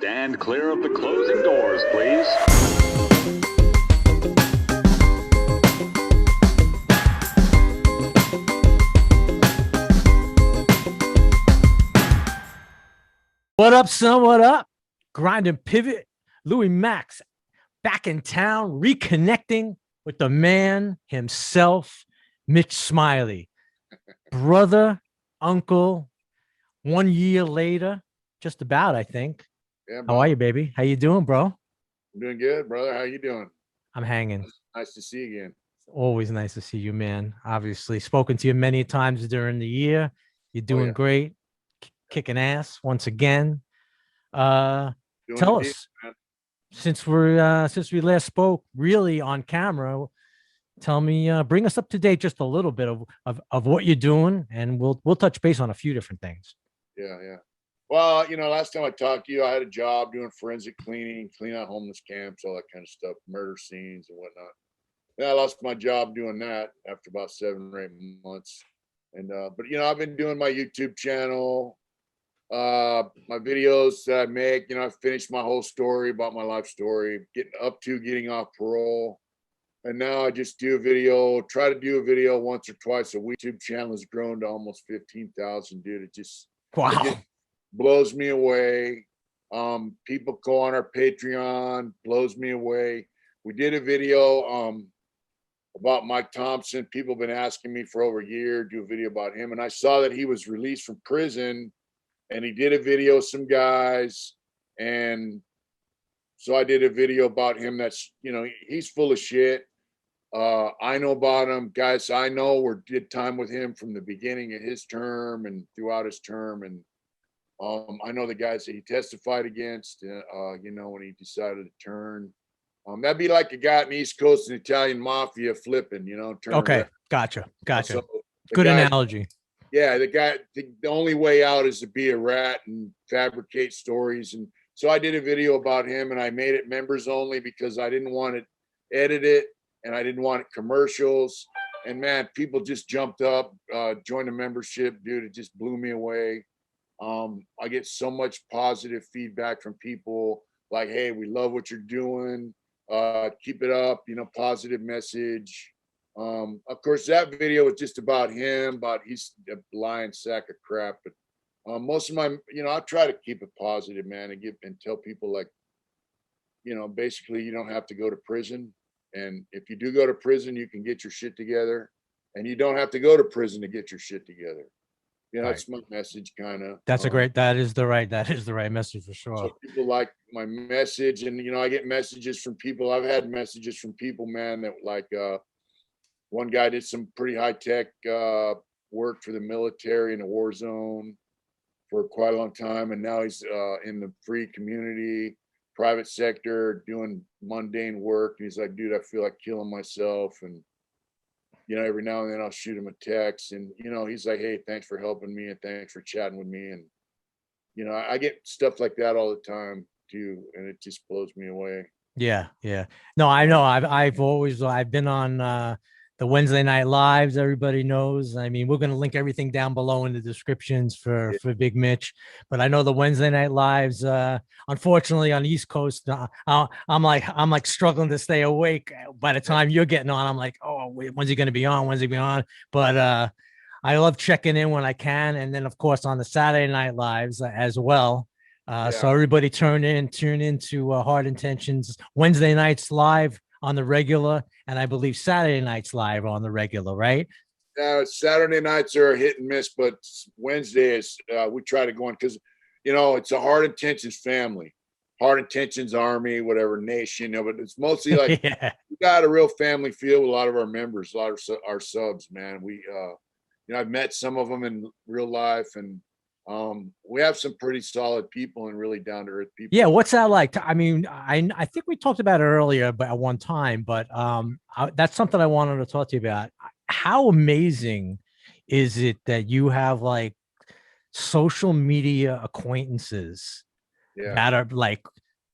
Stand clear of the closing doors, please. What up, son? What up? Grind and Pivot. Louie Max back in town, reconnecting with the man himself, Mitch Smiley. Brother, uncle, 1 year later, just about, I think. Yeah, How are you, baby? How you doing, bro? I'm doing good, brother. How you doing? I'm hanging. Nice to see you again. Always nice to see you, man. Obviously, spoken to you many times during the year. You're doing great, kicking ass once again. Tell us, since we last spoke, really on camera. Tell me, bring us up to date just a little bit of what you're doing, and we'll touch base on a few different things. Yeah. Well, last time I talked to you, I had a job doing forensic cleaning out homeless camps, all that kind of stuff, murder scenes and whatnot. Then I lost my job doing that after about 7 or 8 months. And but I've been doing my YouTube channel, my videos that I make. I finished my whole story about my life story, getting off parole. And now I just do a video, try to do a video once or twice a week. YouTube channel has grown to almost 15,000, dude. It just blows me away. People go on our Patreon, blows me away. We did a video about Mike Thompson. People have been asking me for over a year, do a video about him. And I saw that he was released from prison and he did a video with some guys. And so I did a video about him. That's, he's full of shit. I know about him. Guys I know did time with him from the beginning of his term and throughout his term. And I know the guys that he testified against, when he decided to turn. That'd be like a guy in the East Coast and Italian mafia flipping, turn. Okay, gotcha. So Good analogy. Yeah, the only way out is to be a rat and fabricate stories. And so I did a video about him and I made it members only because I didn't want it edited and I didn't want it commercials. And man, people just jumped up, joined the membership, dude. It just blew me away. I get so much positive feedback from people like, hey, we love what you're doing. Keep it up, positive message. Of course, that video was just about him, he's a lying sack of crap. But most of my, I try to keep it positive, man, and tell people like, basically you don't have to go to prison. And if you do go to prison, you can get your shit together. And you don't have to go to prison to get your shit together. That's my message, kind of. That is the right message for sure. So people like my message, and I get messages from people. I've had messages from people, man, that like one guy did some pretty high tech work for the military in a war zone for quite a long time, and now he's in the free community, private sector, doing mundane work. And he's like, dude, I feel like killing myself, and every now and then I'll shoot him a text and, he's like, hey, thanks for helping me and thanks for chatting with me. And, I get stuff like that all the time too. And it just blows me away. Yeah. No, I know. I've been on the Wednesday night lives. Everybody knows. I mean, we're going to link everything down below in the descriptions for Big Mitch, but I know the Wednesday night lives, unfortunately on the East Coast, I'm like struggling to stay awake. By the time you're getting on, I'm like, oh, wait, when's he going to be on? But I love checking in when I can. And then of course on the Saturday night lives as well. So everybody tune into Hard Intentions Wednesday nights live on the regular, and I believe Saturday nights live on the regular, right? Saturday nights are a hit and miss, but Wednesday is we try to go on because it's a Hard Intentions family, Hard Intentions Army, whatever nation, but it's mostly like we got a real family feel with a lot of our members, a lot of our subs, man. We I've met some of them in real life, and we have some pretty solid people and really down to earth people. Yeah, what's that like? I mean, I think we talked about it earlier, but at one time, but that's something I wanted to talk to you about. How amazing is it that you have like social media acquaintances that are like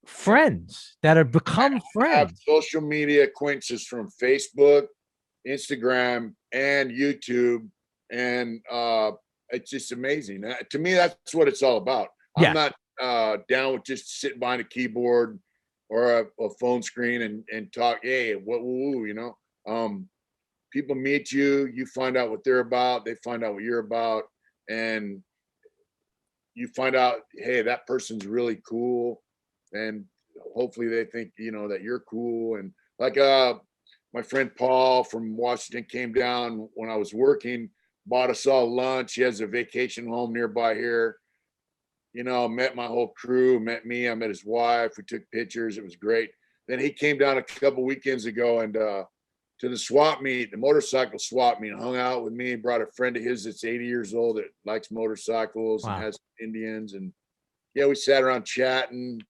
friends that have become friends? I have social media acquaintances from Facebook, Instagram, and YouTube, and it's just amazing. To me, that's what it's all about. I'm down with just sitting behind a keyboard or a phone screen and talk. Hey, what, woo, you know? People meet you, you find out what they're about, they find out what you're about, and you find out, hey, that person's really cool, and hopefully they think, you know, that you're cool. And like my friend Paul from Washington came down when I was working, bought us all lunch. He has a vacation home nearby here. You know, met my whole crew, met me, I met his wife, we took pictures, it was great. Then he came down a couple weekends ago and to the swap meet, the motorcycle swap meet, hung out with me, brought a friend of his that's 80 years old that likes motorcycles and has Indians. And yeah, we sat around chatting.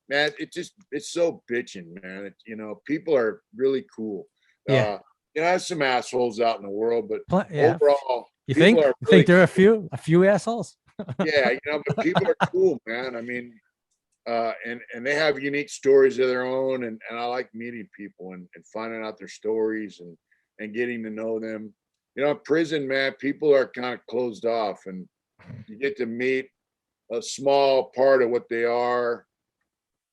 Man, it's so bitching, man. You know, people are really cool. Yeah. You know, there's some assholes out in the world, but Yeah. overall, you think there are a few assholes? Yeah, you know, but people are cool, man. I mean, and they have unique stories of their own, and I like meeting people and finding out their stories and getting to know them. You know, in prison, man, people are kind of closed off, and you get to meet a small part of what they are.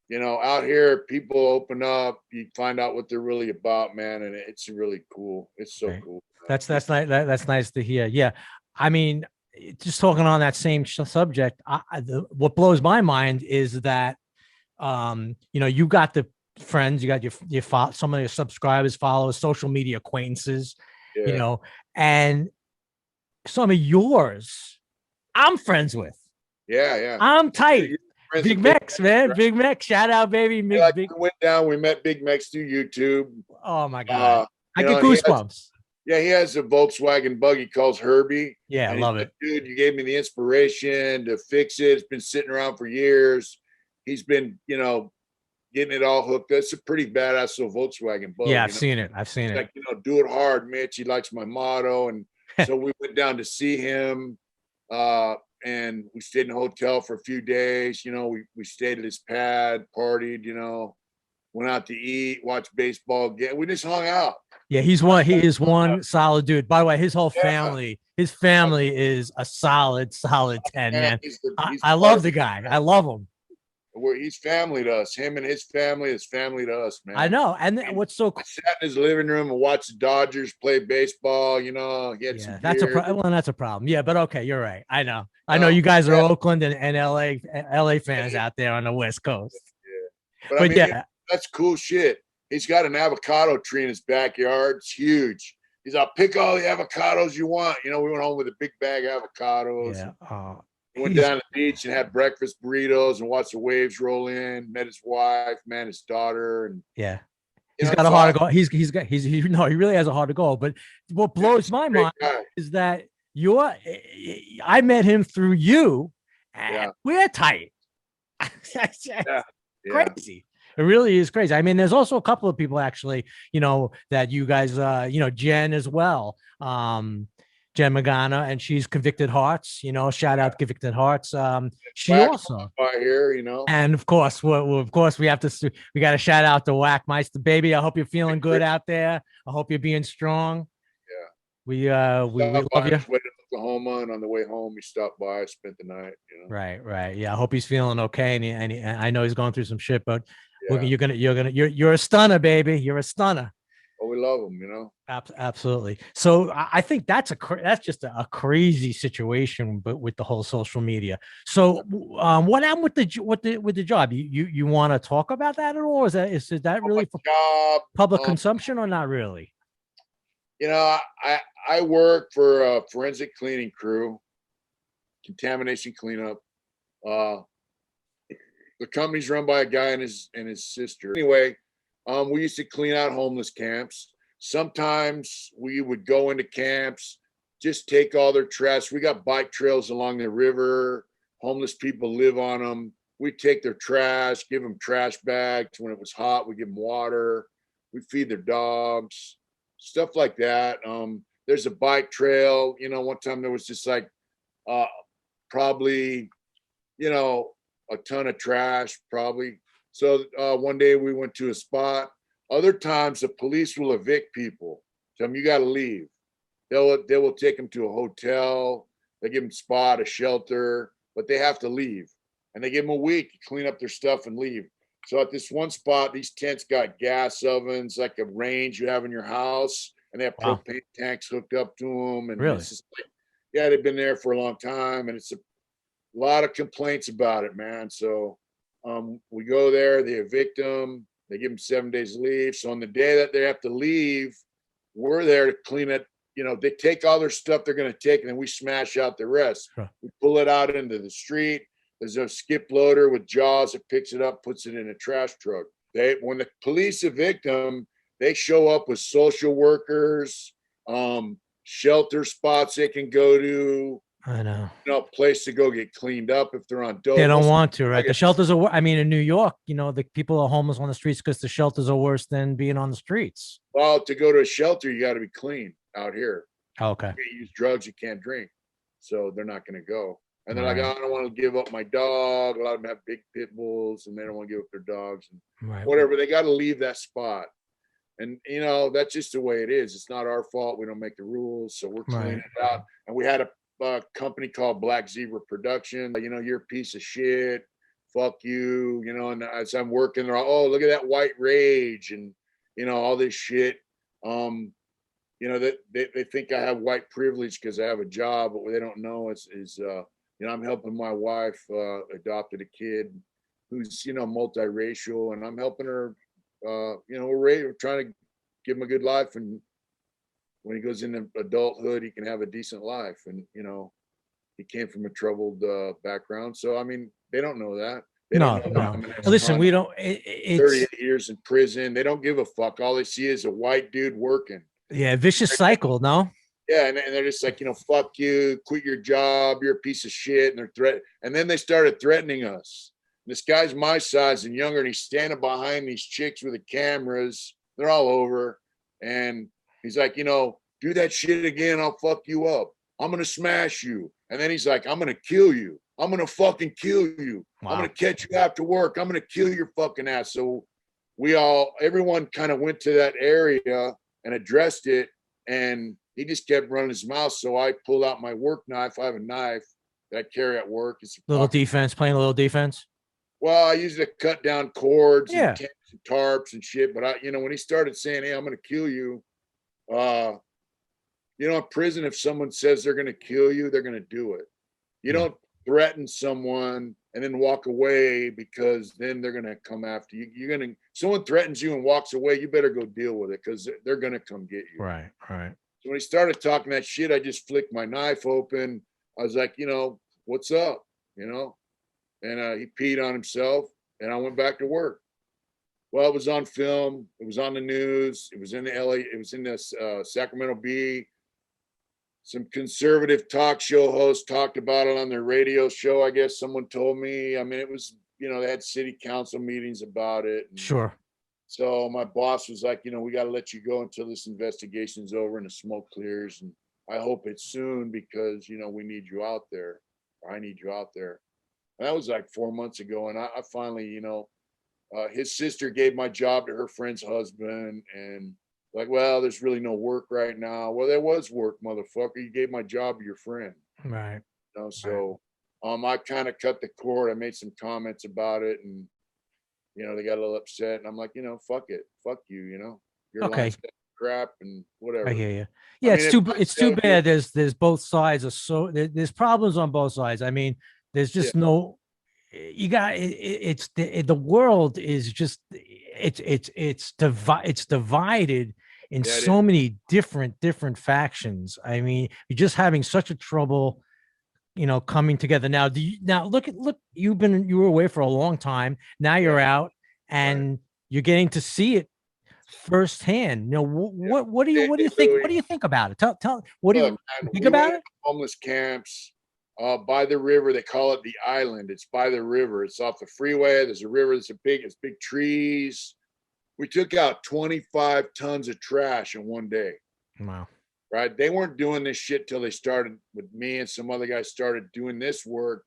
You know, out here, people open up, you find out what they're really about, man, and it's really cool. It's so cool. That's nice. That's nice to hear. Yeah, I mean, just talking on that same subject, what blows my mind is that, you know, you got the friends, you got your some of your subscribers, followers, social media acquaintances, you know, and some of yours, I'm friends with. Yeah. I'm tight. Big Mitch, man. Right? Big Mitch. Shout out, baby. Yeah, we went down, we met Big Mitch through YouTube. Oh my God. I get goosebumps. He has a Volkswagen bug he calls Herbie. Yeah, I love it. Dude, you gave me the inspiration to fix it. It's been sitting around for years. He's been, you know, getting it all hooked. That's a pretty badass little Volkswagen bug. Yeah, I've seen it. Like, you know, do it hard, Mitch. He likes my motto. And so we went down to see him. And we stayed in a hotel for a few days. You know, we stayed at his pad, partied, you know, went out to eat, watched baseball again. We just hung out. Yeah, he is one solid dude. By the way, his whole family, his family is a solid 10, man. I love the guy. I love him. He's family to us. Him and his family is family to us, man. I know. And what's so cool, I sat in his living room and watched the Dodgers play baseball. You know, he had some that's that's a problem. Yeah, but okay, you're right. I know you guys are Oakland and LA fans out there on the West Coast. Yeah, but I mean, that's cool shit. He's got an avocado tree in his backyard. It's huge. He's like, pick all the avocados you want. You know, we went home with a big bag of avocados. Yeah. We went down to the beach and had breakfast burritos and watched the waves roll in. Met his wife, man, his daughter, and he's got a heart to go. He really has a heart to go. But what blows my mind is that I met him through you, and we're tight. Crazy. It really is crazy. I mean, there's also a couple of people actually, you know, that you guys, you know, Jen as well. Jen Magana, and she's Convicted Hearts, you know, shout out Convicted Hearts. She also here, you know, and of course, we got to shout out to Whackmeister, baby. I hope you're feeling good out there. I hope you're being strong. Yeah, we love you. Oklahoma, and on the way home, he stopped by, spent the night. You know? Right. Yeah, I hope he's feeling okay, and I know he's going through some shit, but you're a stunner, baby. You're a stunner. Oh, we love them, you know. Absolutely. So I think that's just a crazy situation, but with the whole social media. So what happened with the job? You want to talk about that at all? Is that really for public consumption or not really? You know, I work for a forensic cleaning crew, contamination cleanup. The company's run by a guy and his sister. Anyway, we used to clean out homeless camps. Sometimes we would go into camps, just take all their trash. We got bike trails along the river. Homeless people live on them. We take their trash, give them trash bags. When it was hot, we give them water. We feed their dogs, stuff like that. There's a bike trail. You know, one time there was just like probably, you know, a ton of trash probably. So one day we went to a spot. Other times the police will evict people. Tell them you got to leave. They will take them to a hotel. They give them a spot, a shelter, but they have to leave. and they give them a week to clean up their stuff and leave. So at this one spot, these tents got gas ovens, like a range you have in your house, and they have propane tanks hooked up to them. And Really? it's just like, yeah, they've been there for a long time, and it's a lot of complaints about it, man. So we go there, they evict them, they give them 7 days leave. So on the day that they have to leave, we're there to clean it. You know, they take all their stuff they're going to take, and then we smash out the rest. Sure. We pull it out into the street. There's a skip loader with jaws that picks it up, puts it in a trash truck. When the police evict them, they show up with social workers, shelter spots they can go to. I know. You know, place to go get cleaned up if they're on dope. They don't want to, right? The shelters are. I mean, in New York, you know, the people are homeless on the streets because the shelters are worse than being on the streets. Well, to go to a shelter, you got to be clean out here. Oh, okay. You can't use drugs, you can't drink, so they're not going to go. And they're like, oh, I don't want to give up my dog. A lot of them have big pit bulls, and they don't want to give up their dogs and whatever. They got to leave that spot. And, you know, that's just the way it is. It's not our fault. We don't make the rules. So we're cleaning it out. And we had a company called Black Zebra Production. You know, you're a piece of shit. Fuck you. You know, and as I'm working, they're all, oh, look at that white rage and, you know, all this shit. You know, that they think I have white privilege because I have a job, but what they don't know is you know, I'm helping my wife adopted a kid who's, you know, multiracial, and I'm helping her. You know, we're trying to give him a good life, and when he goes into adulthood, he can have a decent life. And, you know, he came from a troubled background, so I mean, they don't know that. They don't know that. Listen, we don't. 38 years in prison. They don't give a fuck. All they see is a white dude working. Yeah, vicious cycle. No. Yeah, and they're just like, you know, fuck you, quit your job, you're a piece of shit, and and then they started threatening us. This guy's my size and younger, and he's standing behind these chicks with the cameras. They're all over, and he's like, you know, do that shit again, I'll fuck you up. I'm gonna smash you. And then he's like, I'm gonna kill you. I'm gonna fucking kill you. Wow. I'm gonna catch you after work. I'm gonna kill your fucking ass. So everyone kind of went to that area and addressed it, and he just kept running his mouth. So I pulled out my work knife. I have a knife that I carry at work. It's playing a little defense. Well, I used it to cut down cords and tents and tarps and shit. But you know, when he started saying, hey, I'm going to kill you, you know, in prison, if someone says they're going to kill you, they're going to do it. You don't threaten someone and then walk away, because then they're going to come after you. Someone threatens you and walks away, you better go deal with it, because they're going to come get you. Right. So when he started talking that shit, I just flicked my knife open. I was like, you know, what's up? You know? And he peed on himself, and I went back to work. Well, it was on film. It was on the news. It was in the LA. It was in the Sacramento Bee. Some conservative talk show hosts talked about it on their radio show. I guess someone told me. I mean, it was, you know, they had city council meetings about it. Sure. So my boss was like, you know, we got to let you go until this investigation's over and the smoke clears. And I hope it's soon, because, you know, we need you out there. I need you out there. And that was like 4 months ago. And I finally, you know, his sister gave my job to her friend's husband, and like, well, there's really no work right now. Well, there was work, motherfucker. You gave my job to your friend. Right. You know, so I kind of cut the cord. I made some comments about it, and, you know, they got a little upset, and I'm like, you know, fuck it. Fuck you, you know. You're okay. Crap and whatever. I hear you. Yeah, I mean, it's too bad. There's both sides are there's problems on both sides. I mean, there's just no, you got the world is just it's divided in so many different factions. I mean, you're just having such a trouble, you know, coming together. Now look, you were away for a long time. Now you're out, and you're getting to see it firsthand. You know, what do you think? What do you think about it? Tell what do you think about it? Homeless camps by the river. They call it the island. It's by the river. It's off the freeway. There's a river. It's big trees. We took out 25 tons of trash in one day. Wow. Right. They weren't doing this shit till they started with me, and some other guys started doing this work.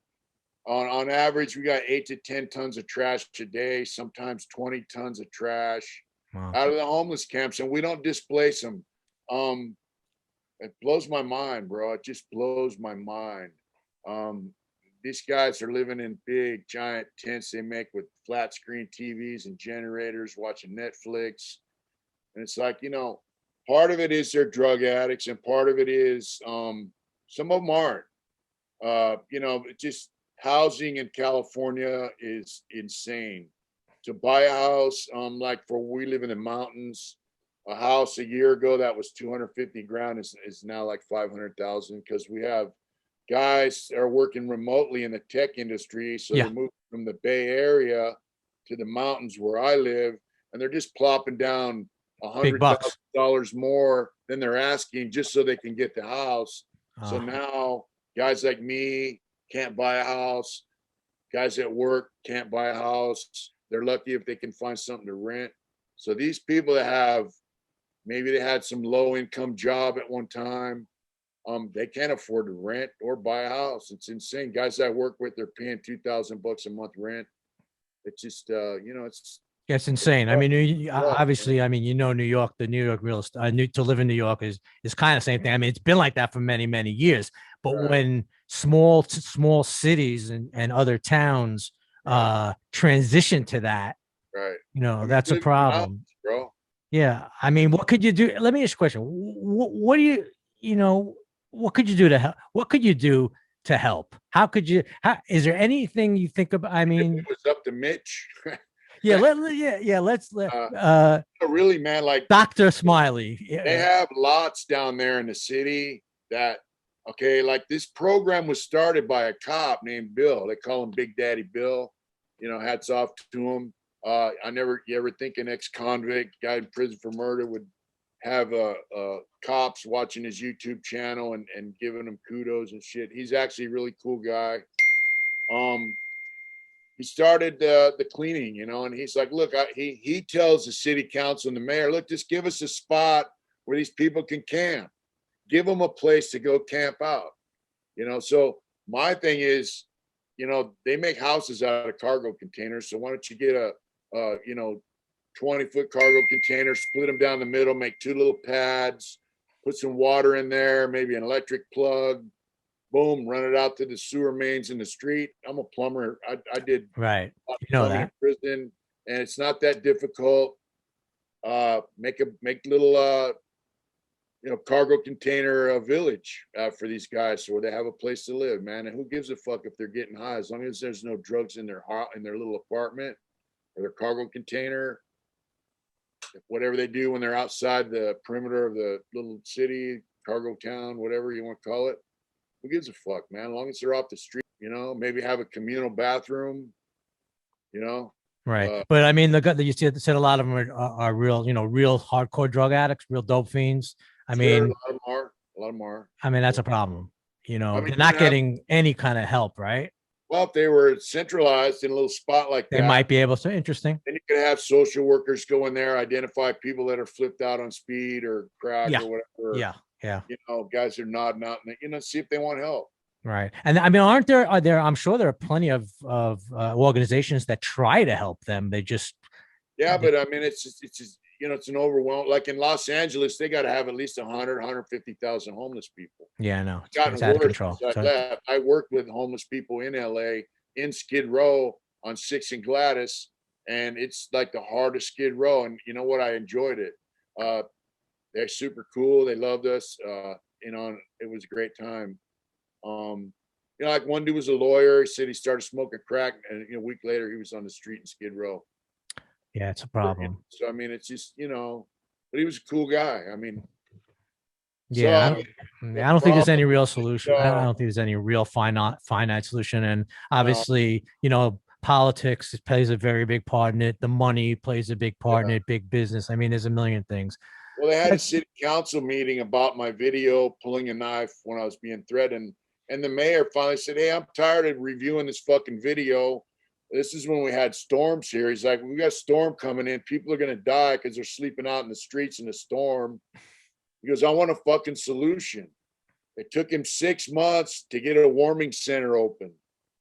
On average, we got 8 to 10 tons of trash a day, sometimes 20 tons of trash out of the homeless camps, and we don't displace them. It blows my mind, bro. It just blows my mind. these guys are living in big giant tents they make with flat screen TVs and generators, watching Netflix. And it's like, part of it is they're drug addicts, and part of it is some of them aren't. Just housing in California is insane. To buy a house, like we live in the mountains, a house a year ago that was 250 grand is now like 500,000, because we have guys that are working remotely in the tech industry. So they're moving from the Bay Area to the mountains where I live, and they're just plopping down $100,000 more than they're asking just so they can get the house. So now guys like me can't buy a house. Guys at work can't buy a house. They're lucky if they can find something to rent. So these people that maybe they had some low income job at one time, they can't afford to rent or buy a house. It's insane. Guys I work with, they're paying $2,000 a month rent. It's just, it's insane. I mean, obviously, I mean, New York, the New York real estate, to live in New York is kind of the same thing. I mean, it's been like that for many, many years. But when small cities and other towns transition to that, that's a problem, bro. Yeah. I mean, what could you do? Let me ask you a question. What do what could you do to help? What could you do to help? Is there anything you think about? I mean, it was up to Mitch. let's really, man, like Dr. Smiley. They have lots down there in the city that, like this program was started by a cop named Bill. They call him Big Daddy Bill. Hats off to him. You ever think an ex-convict guy in prison for murder would have cops watching his YouTube channel and giving him kudos and shit? He's actually a really cool guy. He started the cleaning, and he's like, look, he tells the city council and the mayor, look, just give us a spot where these people can camp. Give them a place to go camp out. So my thing is, they make houses out of cargo containers. So why don't you get a 20-foot cargo container, split them down the middle, make 2 little pads, put some water in there, maybe an electric plug, boom, run it out to the sewer mains in the street. I'm a plumber. I did that in prison, and it's not that difficult. Make little cargo container village for these guys, so where they have a place to live, man. And who gives a fuck if they're getting high, as long as there's no drugs in their little apartment or their cargo container. Whatever they do when they're outside the perimeter of the little city, cargo town, whatever you want to call it. Who gives a fuck, man? As long as they're off the street, maybe have a communal bathroom, Right. But I mean, you said a lot of them are real, real hardcore drug addicts, real dope fiends. I mean, a lot of them are. I mean, that's a problem. They're not getting any kind of help, right? Well, if they were centralized in a little spot like that, they might be able to. Interesting. Then you could have social workers go in there, identify people that are flipped out on speed or crack or whatever. Yeah. Guys are nodding out, and see if they want help. Right. And I mean, are there? I'm sure there are plenty of organizations that try to help them. They just. Yeah, but I mean, it's just, it's an overwhelm. Like in Los Angeles, they got to have at least 150,000 homeless people. Yeah, I know. It's out of control. I worked with homeless people in LA, in Skid Row on 6th and Gladys, and it's like the hardest Skid Row. And you know what? I enjoyed it. They're super cool. They loved us. It was a great time. Like one dude was a lawyer. He said he started smoking crack, and a week later he was on the street in Skid Row. Yeah, it's a problem. So I mean, it's just but he was a cool guy. I mean, yeah, I don't think there's any real solution. I don't think there's any real finite solution. And obviously, politics plays a very big part in it. The money plays a big part in it. Big business. I mean, there's a million things. Well, they had a city council meeting about my video pulling a knife when I was being threatened. And the mayor finally said, hey, I'm tired of reviewing this fucking video. This is when we had storms here. He's like, we got a storm coming in. People are going to die because they're sleeping out in the streets in the storm. He goes, I want a fucking solution. It took him 6 months to get a warming center open,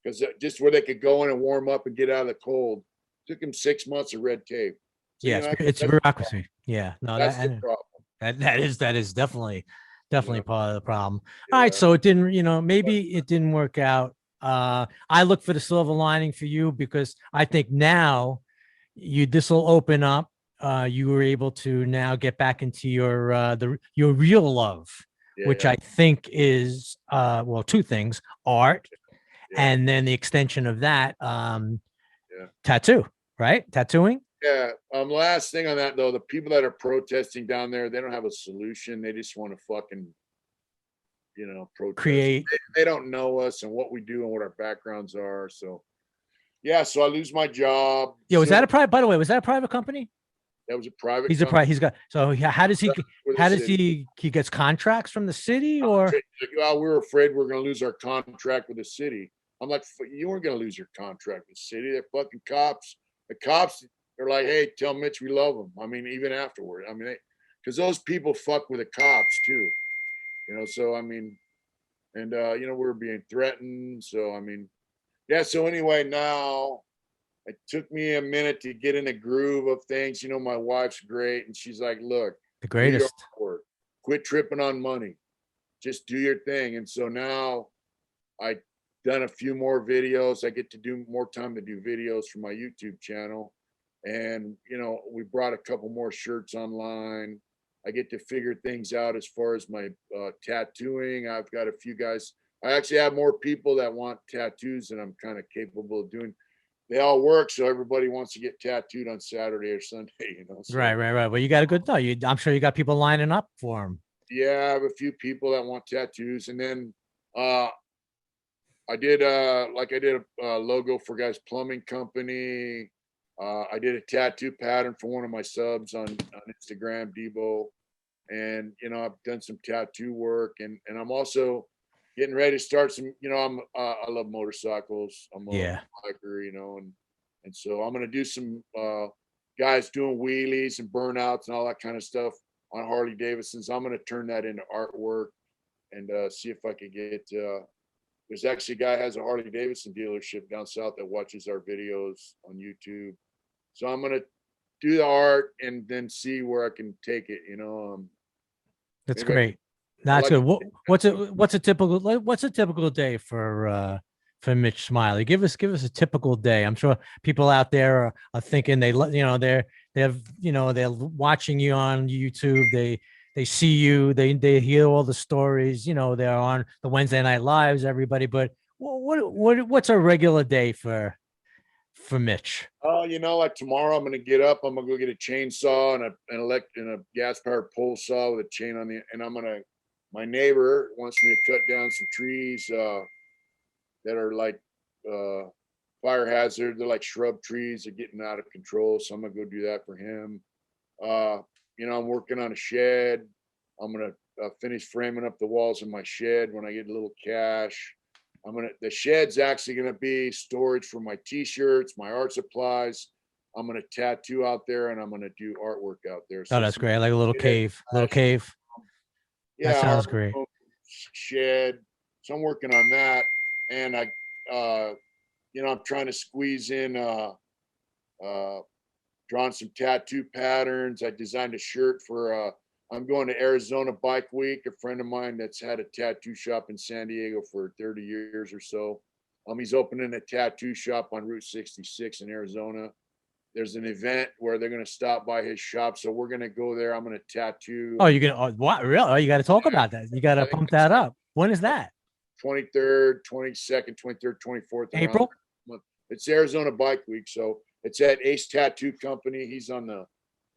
because just where they could go in and warm up and get out of the cold. It took him 6 months of red tape. So, it's bureaucracy. Yeah, no, that's the problem. That is definitely part of the problem. All right, so it didn't, maybe it didn't work out I look for the silver lining for you because I think now this will open up. You were able to now get back into your real love, which I think is well, two things: art, and then the extension of that, tattoo, right? Tattooing. Yeah. Last thing on that though, the people that are protesting down there, they don't have a solution. They just want to fucking, protest. Create. They don't know us and what we do and what our backgrounds are. So, yeah. So I lose my job. Yeah. Was that a private? By the way, was that a private company? That was a private. He's company. He's got. So how does he? He gets contracts from the city or? Well, we were afraid we are going to lose our contract with the city. I'm like, you weren't going to lose your contract with the city. They're fucking cops. The cops are like, hey, tell Mitch we love him. I mean, even afterward. I mean, because those people fuck with the cops too. So I mean, and we were being threatened. So I mean, yeah. So anyway, now it took me a minute to get in the groove of things. My wife's great, and she's like, look, the greatest. Quit tripping on money. Just do your thing. And so now I done a few more videos. I get to do more time to do videos for my YouTube channel. And, we brought a couple more shirts online. I get to figure things out as far as my tattooing. I've got a few guys. I actually have more people that want tattoos than I'm kind of capable of doing. They all work, so everybody wants to get tattooed on Saturday or Sunday, So, right. Well, you got a good thought. I'm sure you got people lining up for them. Yeah, I have a few people that want tattoos, and then I did a logo for guys plumbing company. I did a tattoo pattern for one of my subs on Instagram, Debo, and I've done some tattoo work, and I'm also getting ready to start some. I love motorcycles. I'm a biker, and so I'm gonna do some guys doing wheelies and burnouts and all that kind of stuff on Harley Davidsons. I'm gonna turn that into artwork and see if I could get. There's actually a guy who has a Harley Davidson dealership down south that watches our videos on YouTube. So I'm gonna do the art and then see where I can take it. That's great. That's good. What's a typical day for Mitch Smiley? Give us a typical day. I'm sure people out there are thinking they're watching you on YouTube. They see you, they hear all the stories, they're on the Wednesday Night Lives, everybody. But what's a regular day for Mitch? Oh, like tomorrow I'm gonna get up, I'm gonna go get a chainsaw and a gas powered pole saw with a chain on and my neighbor wants me to cut down some trees that are like fire hazard. They're like shrub trees, they're getting out of control. So I'm gonna go do that for him. I'm working on a shed. I'm gonna finish framing up the walls of my shed when I get a little cash. The shed's actually gonna be storage for my t-shirts, my art supplies. I'm gonna tattoo out there and I'm gonna do artwork out there. So that's great. Like a little cave. Yeah, that sounds great. Shed. So I'm working on that, and I'm trying to squeeze in drawn some tattoo patterns. I designed a shirt for I'm going to Arizona Bike Week. A friend of mine that's had a tattoo shop in San Diego for 30 years or so. He's opening a tattoo shop on Route 66 in Arizona. There's an event where they're going to stop by his shop, so we're going to go there. I'm going to tattoo. Oh, you're going to what? Really? Oh, you got to talk about that. You got to pump that up. When is that? 23rd, 22nd, 23rd, 24th. April. It's Arizona Bike Week, so it's at Ace Tattoo Company. He's on the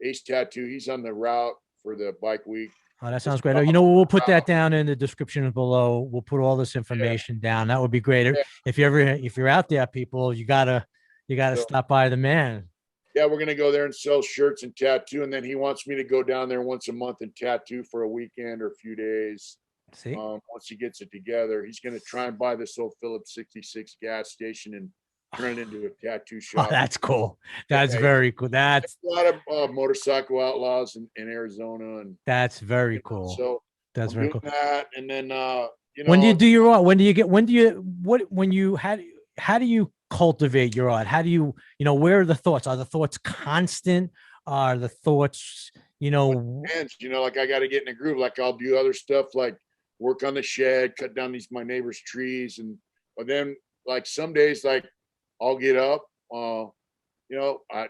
Ace Tattoo. He's on the route for the bike week. Oh, that sounds great. We'll put that down in the description below. We'll put all this information down. That would be great. Yeah. If you're out there, people, you gotta stop by the man. Yeah, we're gonna go there and sell shirts and tattoo, and then he wants me to go down there once a month and tattoo for a weekend or a few days. See, once he gets it together, he's gonna try and buy this old Phillips 66 gas station and turn it into a tattoo shop. Oh, that's cool. That's very cool. That's a lot of motorcycle outlaws in Arizona, and that's very cool. So that's very cool. That, and then when do you do your art? How do you cultivate your art? How do you where are the thoughts? Are the thoughts constant? Are the thoughts like I got to get in a groove. Like I'll do other stuff like work on the shed, cut down my neighbor's trees, but then like some days, like I'll get up, you know, I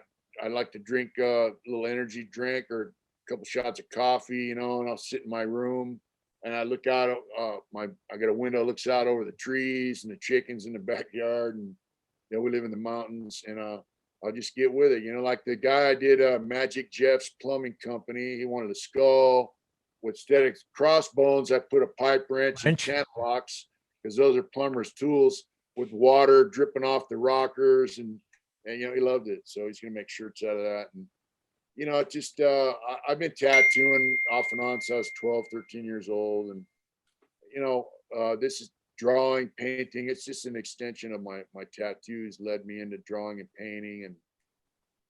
like to drink a little energy drink or a couple shots of coffee, you know, and I'll sit in my room and I look out, I got a window that looks out over the trees and the chickens in the backyard. And, you know, we live in the mountains, and, I'll just get with it. You know, like the guy I did, Magic Jeff's plumbing company, he wanted a skull with instead of crossbones, I put a pipe wrench and channel locks, because those are plumber's tools, with water dripping off the rockers. And you know, he loved it. So he's going to make shirts out of that. And, you know, it just, I've been tattooing off and on since I was 12, 13 years old. And, you know, this is drawing, painting. It's just an extension of my tattoos led me into drawing and painting. And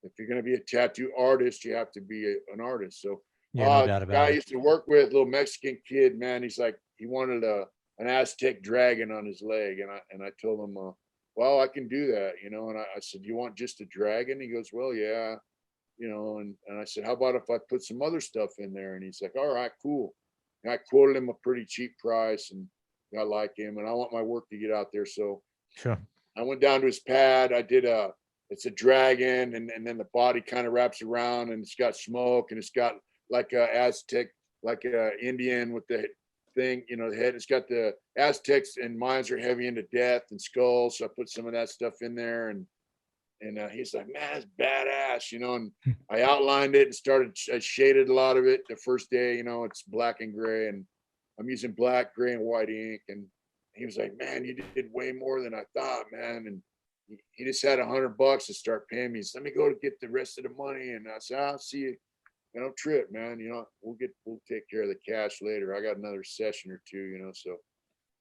if you're going to be a tattoo artist, you have to be an artist. So, Yeah, no doubt the about guy I it. used to work with, little Mexican kid, man, he's like, he wanted an Aztec dragon on his leg. And I told him, well, I can do that, you know. And I said, you want just a dragon? He goes, well, yeah, you know. And I said, how about if I put some other stuff in there? And he's like, all right, cool. And I quoted him a pretty cheap price, and I like him, and I want my work to get out there. So Sure. I went down to his pad. I did it's a dragon, and then the body kind of wraps around, and it's got smoke, and it's got like a Aztec, like a Indian with the thing, you know, the head. It's got the Aztecs and Mayans are heavy into death and skulls. So I put some of that stuff in there, and he's like, man, it's badass, you know. And I outlined it and I shaded a lot of it the first day, you know. It's black and gray, and I'm using black, gray, and white ink. And he was like, man, you did way more than I thought, man. And he just had $100 to start paying me. He said, let me go to get the rest of the money. And I said, I'll see you. You know, trip, man. You know, we'll take care of the cash later. I got another session or two, you know. So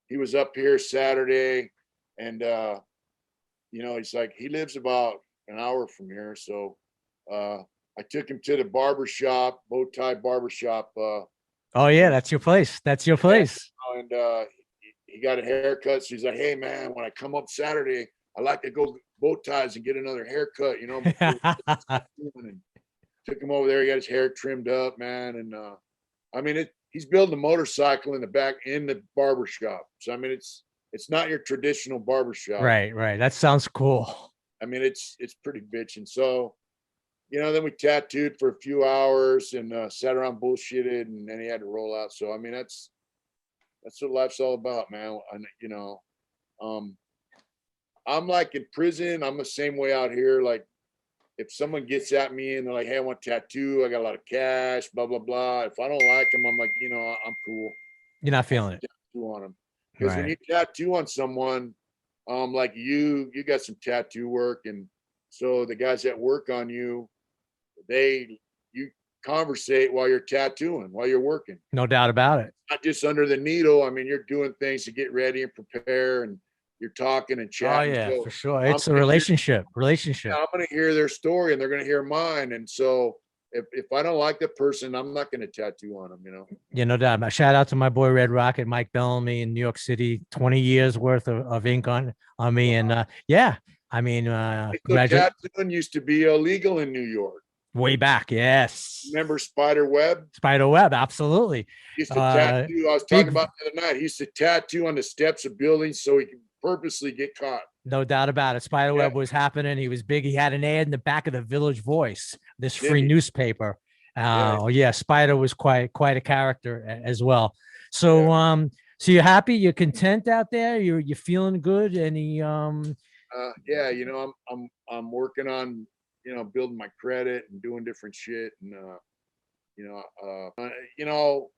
he was up here Saturday, and you know, he's like, he lives about an hour from here. So I took him to the barber shop, bow tie barber shop. Oh yeah, that's your place. That's your place. And he got a haircut. So he's like, hey man, when I come up Saturday, I like to go bow ties and get another haircut, you know. And took him over there. He got his hair trimmed up, man. And I mean, he's building a motorcycle in the barber shop. So I mean, it's not your traditional barber shop. Right. That sounds cool. I mean, it's pretty bitching. So, you know, then we tattooed for a few hours and sat around bullshitted, and then he had to roll out. So I mean, that's what life's all about, man. And you know, I'm like in prison. I'm the same way out here. Like, if someone gets at me and they're like, hey, I want a tattoo, I got a lot of cash, blah, blah, blah. If I don't like them, I'm like, you know, I'm cool. You're not feeling it. Tattoo on them. Because when you tattoo on someone, like you got some tattoo work. And so the guys that work on you, you conversate while you're tattooing, while you're working. No doubt about it. Not just under the needle. I mean, you're doing things to get ready and prepare, and you're talking and chatting. Oh yeah, so for sure. It's a relationship. Yeah, I'm going to hear their story, and they're going to hear mine. And so if I don't like the person, I'm not going to tattoo on them, you know? Yeah, no doubt. Shout out to my boy, Red Rocket, Mike Bellamy in New York City, 20 years worth of ink on me. And yeah, I mean, tattooing used to be illegal in New York. Way back. Yes. Remember Spider Web? Absolutely. He used to tattoo. I was talking about the other night. He used to tattoo on the steps of buildings so he could purposely get caught. No doubt about it. Spiderweb was happening. He was big. He had an ad in the back of the Village Voice, this free newspaper. Spider was quite a character as well. So so you're happy, you're content out there, you're feeling good. Any yeah, you know, I'm working on, you know, building my credit and doing different shit. And you know,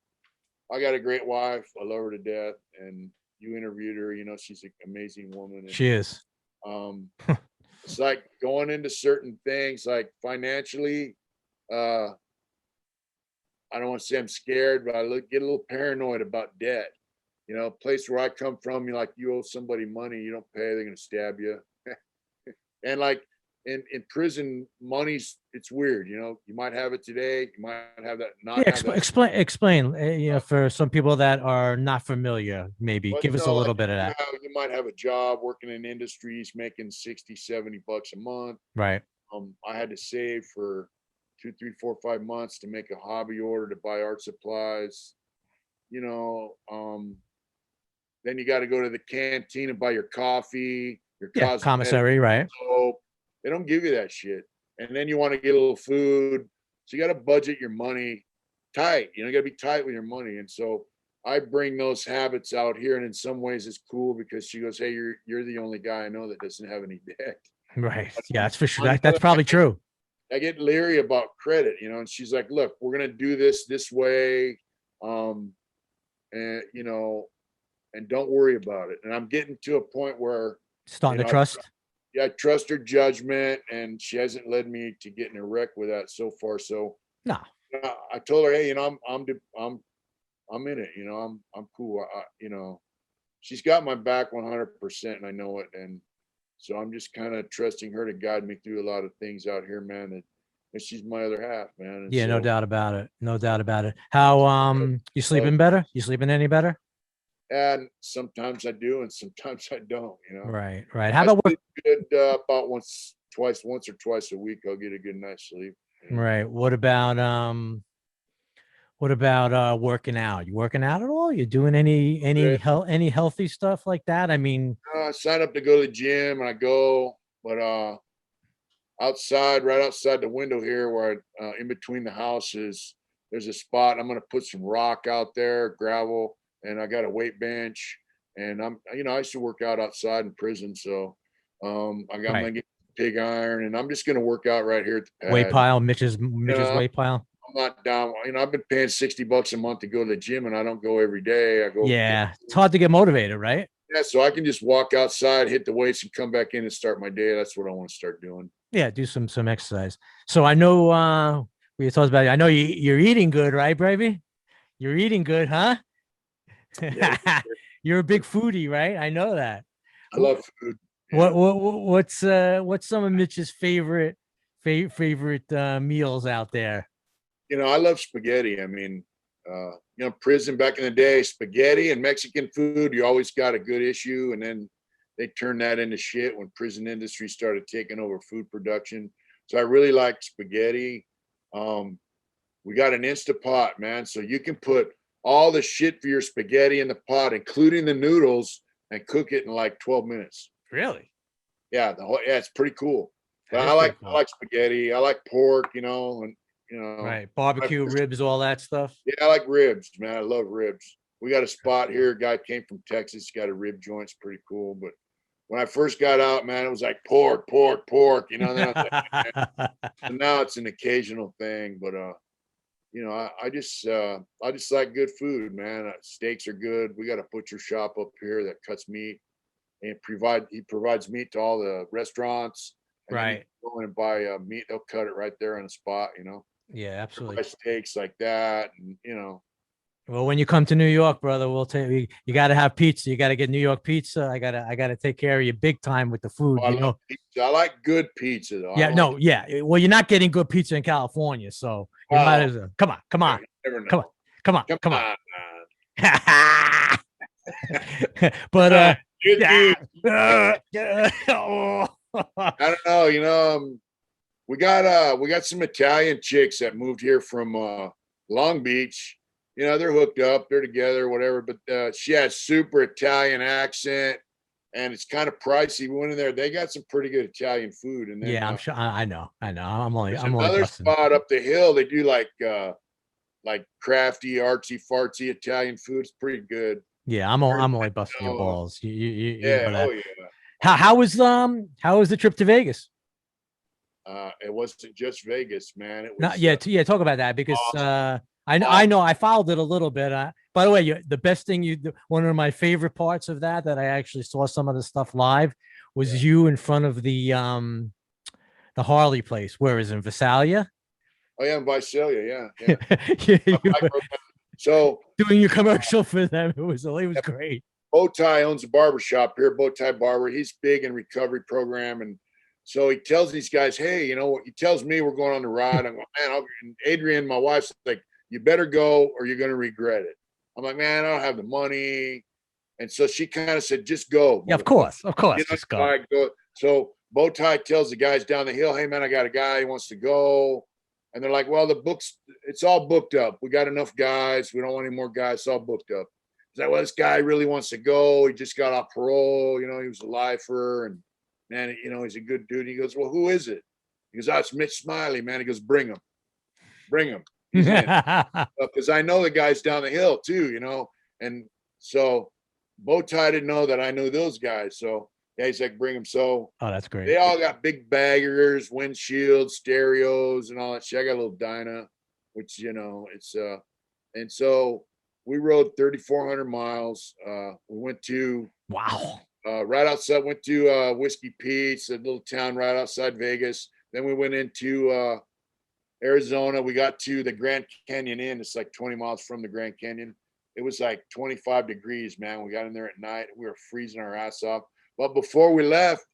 I got a great wife. I love her to death. And you interviewed her, you know, she's an amazing woman. And, she is. It's like going into certain things, like financially, I don't want to say I'm scared, but I get a little paranoid about debt. You know, place where I come from, you're like, you owe somebody money, you don't pay, they're going to stab you. And like in prison, it's weird. You know, you might have it today, you might have that. Explain. You know, for some people that are not familiar, maybe give us a little bit of that. You might have a job working in industries, making $60-$70 a month. Right. I had to save for 2, 3, 4, 5 months to make a hobby order to buy art supplies. You know, then you got to go to the canteen and buy your coffee, your Yeah, commissary, right? soap. They don't give you that shit. And then you want to get a little food. So you got to budget your money tight. You got to be tight with your money. And so I bring those habits out here. And in some ways it's cool because she goes, hey, you're the only guy I know that doesn't have any debt. Right. Yeah, that's for sure. That's probably true. I get leery about credit, and she's like, look, we're going to do this way. And, and don't worry about it. And I'm getting to a point where starting to trust. I trust her judgment, and she hasn't led me to getting a wreck with that so far. So no, I told her, hey, I'm in it. I'm cool. She's got my back 100%, and I know it. And so I'm just kind of trusting her to guide me through a lot of things out here, man. And she's my other half, man. And yeah, no doubt about it. No doubt about it. How you sleeping better? You sleeping any better? And sometimes I do, and sometimes I don't. Right. How about good? About once or twice a week, I'll get a good night's sleep. Right. What about working out? You working out at all? You doing any healthy stuff like that? I mean, I sign up to go to the gym and I go, but right outside the window here, where in between the houses, there's a spot. I'm gonna put some rock out there, gravel, and I got a weight bench. And I used to work out outside in prison, so I got my pig iron, and I'm just gonna work out right here at the pad. Weight pile, Mitch's weight pile. I'm not down. I've been paying $60 a month to go to the gym, and I don't go every day. I go. Yeah, it's hard to get motivated, right? Yeah, so I can just walk outside, hit the weights, and come back in and start my day. That's what I want to start doing. Yeah, do some exercise. So I know we talked about it. I know you're eating good, right, baby? You're eating good, huh? Yeah, you're a big foodie, right? I know that. I love food. Yeah. What's some of Mitch's favorite meals out there? I love spaghetti. I mean, prison back in the day, spaghetti and Mexican food, you always got a good issue. And then they turned that into shit when prison industry started taking over food production. So I really like spaghetti. We got an Instapot, man. So you can put all the shit for your spaghetti in the pot, including the noodles, and cook it in like 12 minutes. Really? Yeah. It's pretty cool. But I like spaghetti. I like pork, and right. Barbecue, ribs, all that stuff. Yeah, I like ribs, man. I love ribs. We got a spot here. A guy came from Texas, got a rib joint. It's pretty cool. But when I first got out, man, it was like pork. Then I was like, and now it's an occasional thing. But I just like good food, man. Steaks are good. We got a butcher shop up here that cuts meat, and he provides meat to all the restaurants. And right. Go in and buy meat. They'll cut it right there on the spot. Yeah, absolutely. Steaks like that, and Well, when you come to New York, brother, we'll tell you. You got to have pizza. You got to get New York pizza. I gotta take care of you big time with the food. I love pizza. I like good pizza, though. Yeah. Well, you're not getting good pizza in California, so you might as well. Come on. But I don't know. We got some Italian chicks that moved here from Long Beach. They're hooked up, they're together, whatever. But she has super Italian accent, and it's kind of pricey. We went in there; they got some pretty good Italian food. And then, yeah, I'm sure. I know. I'm only another spot up the hill. They do like crafty, artsy fartsy Italian food. It's pretty good. Yeah, I'm only busting your balls. You know that. Oh yeah. How was the trip to Vegas? It wasn't just Vegas, man. It was talk about that, because awesome. I know I followed it a little bit. By the way, the best thing one of my favorite parts of that I actually saw some of the stuff live was you in front of the Harley place. Where is it, in Visalia? Oh yeah, in Visalia, yeah. So doing your commercial for them, it was great. Bowtie owns a barbershop here, Bowtie Barber. He's big in recovery program, and so he tells these guys, hey, he tells me we're going on the ride. I'm going, man, and Adrian, my wife's like, you better go or you're going to regret it. I'm like, man, I don't have the money. And so she kind of said, just go. Yeah, of course. Just go. So Bowtie tells the guys down the hill, hey, man, I got a guy who wants to go. And they're like, well, it's all booked up. We got enough guys. We don't want any more guys. It's all booked up. He's like, well, this guy really wants to go. He just got off parole. You know, he was a lifer, and man, you know, he's a good dude. He goes, well, who is it? He goes, oh, it's Mitch Smiley, man. He goes, bring him. He's in. Because I know the guys down the hill too, you know. And so Bowtie didn't know that I knew those guys. So yeah, he's like, bring them. So Oh, that's great. they all got big baggers, windshields, stereos, and all that shit. I got a little Dyna, which, you know, it's and so we rode 3,400 miles. We went to Wow. right outside, went to Whiskey Pete's, a little town right outside Vegas. Then we went into Arizona. We got to the Grand Canyon Inn. It's like 20 miles from the Grand Canyon. It was like 25 degrees, man. We got in there at night. We were freezing our ass off. But before we left,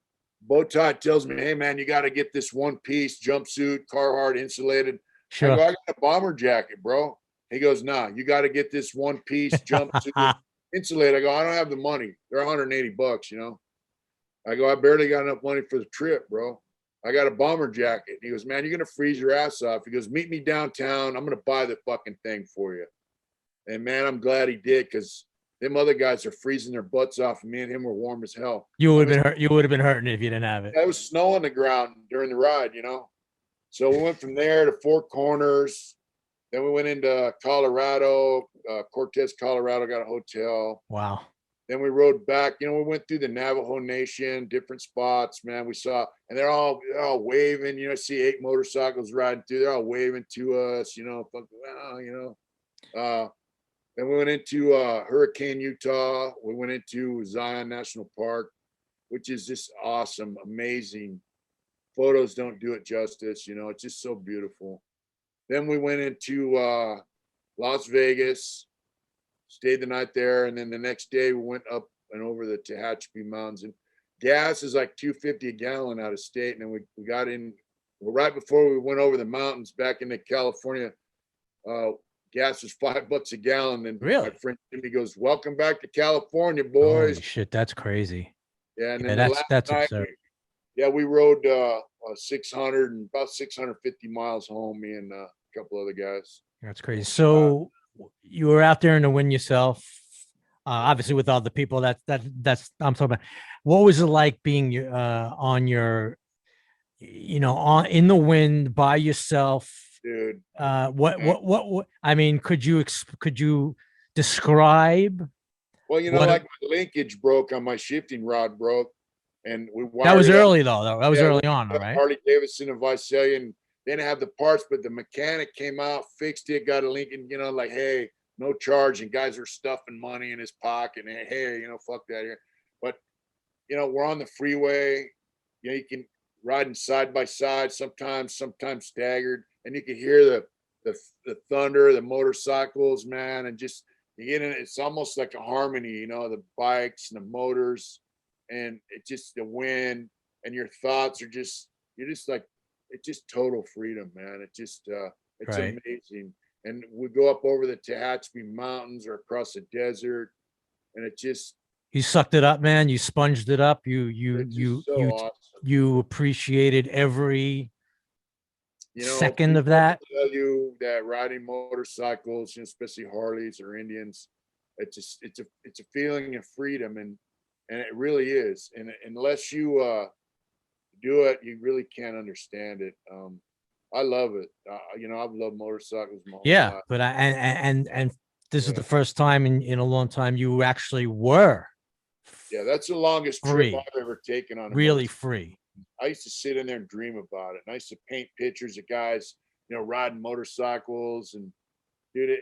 Bowtie tells me, hey, man, you got to get this one-piece jumpsuit, Carhartt insulated. Sure. I go, I got a bomber jacket, bro. He goes, nah, you got to get this one-piece jumpsuit insulated. I go, I don't have the money. They're $180, you know. I go, I barely got enough money for the trip, bro. I got a bomber jacket. He goes, man, you're going to freeze your ass off. He goes, meet me downtown. I'm going to buy the fucking thing for you. And man, I'm glad he did, because them other guys are freezing their butts off, and me and him were warm as hell. You would have been hurt. You would have been hurting if you didn't have it. It was snow on the ground during the ride, you know. So we went from there to Four Corners. Then we went into Colorado, Cortez, Colorado, got a hotel. Wow. Then we rode back. You know, we went through the Navajo Nation, different spots, man. We saw, and they're all waving. You know, I see 8 motorcycles riding through. They're all waving to us. You know, you know. Then we went into Hurricane, Utah. We went into Zion National Park, which is just awesome, amazing. Photos don't do it justice. You know, it's just so beautiful. Then we went into Las Vegas, stayed the night there, and then the next day we went up and over the Tehachapi Mountains. And gas is like $2.50 a gallon out of state. And then we got in, well, right before we went over the mountains back into California. Gas was $5 a gallon. And really, my friend Jimmy goes, "Welcome back to California, boys." Holy shit, that's crazy. Yeah, and yeah, then that's absurd. We rode 600 and about 650 miles home, me and a couple other guys. That's crazy. So you were out there in the wind yourself, obviously with all the people that's I'm talking about. What was it like being on your, you know, on in the wind by yourself? Dude, what I mean, could you describe? Well, you know, like my linkage broke on my shifting rod, broke, and that was early though. That was early on, right? Harley Davidson and Visalia, they didn't have the parts, but the mechanic came out, fixed it, got a Lincoln, you know, like, hey, no charge, and guys are stuffing money in his pocket, and hey, you know, fuck that here. But you know, we're on the freeway, you know, you can riding side by side, sometimes staggered. And you can hear the thunder, the motorcycles, man, and just you get in. It's almost like a harmony, you know, the bikes and the motors, and it just the wind, and your thoughts are just you're just like it's just total freedom, man. It just it's right. Amazing. And we go up over the Tehachapi Mountains or across the desert, and it just you sucked it up, man. You sponged it up. You awesome. You appreciated every second of that. Tell you that riding motorcycles, you know, especially Harleys or Indians, it's a feeling of freedom, and it really is. And unless you do it, you really can't understand it. I love it. You know, I've loved motorcycles my whole life. But and this is the first time in a long time you actually were. Yeah, that's the longest trip I've ever taken on. Really free. I used to sit in there and dream about it. And I used to paint pictures of guys, you know, riding motorcycles, and dude,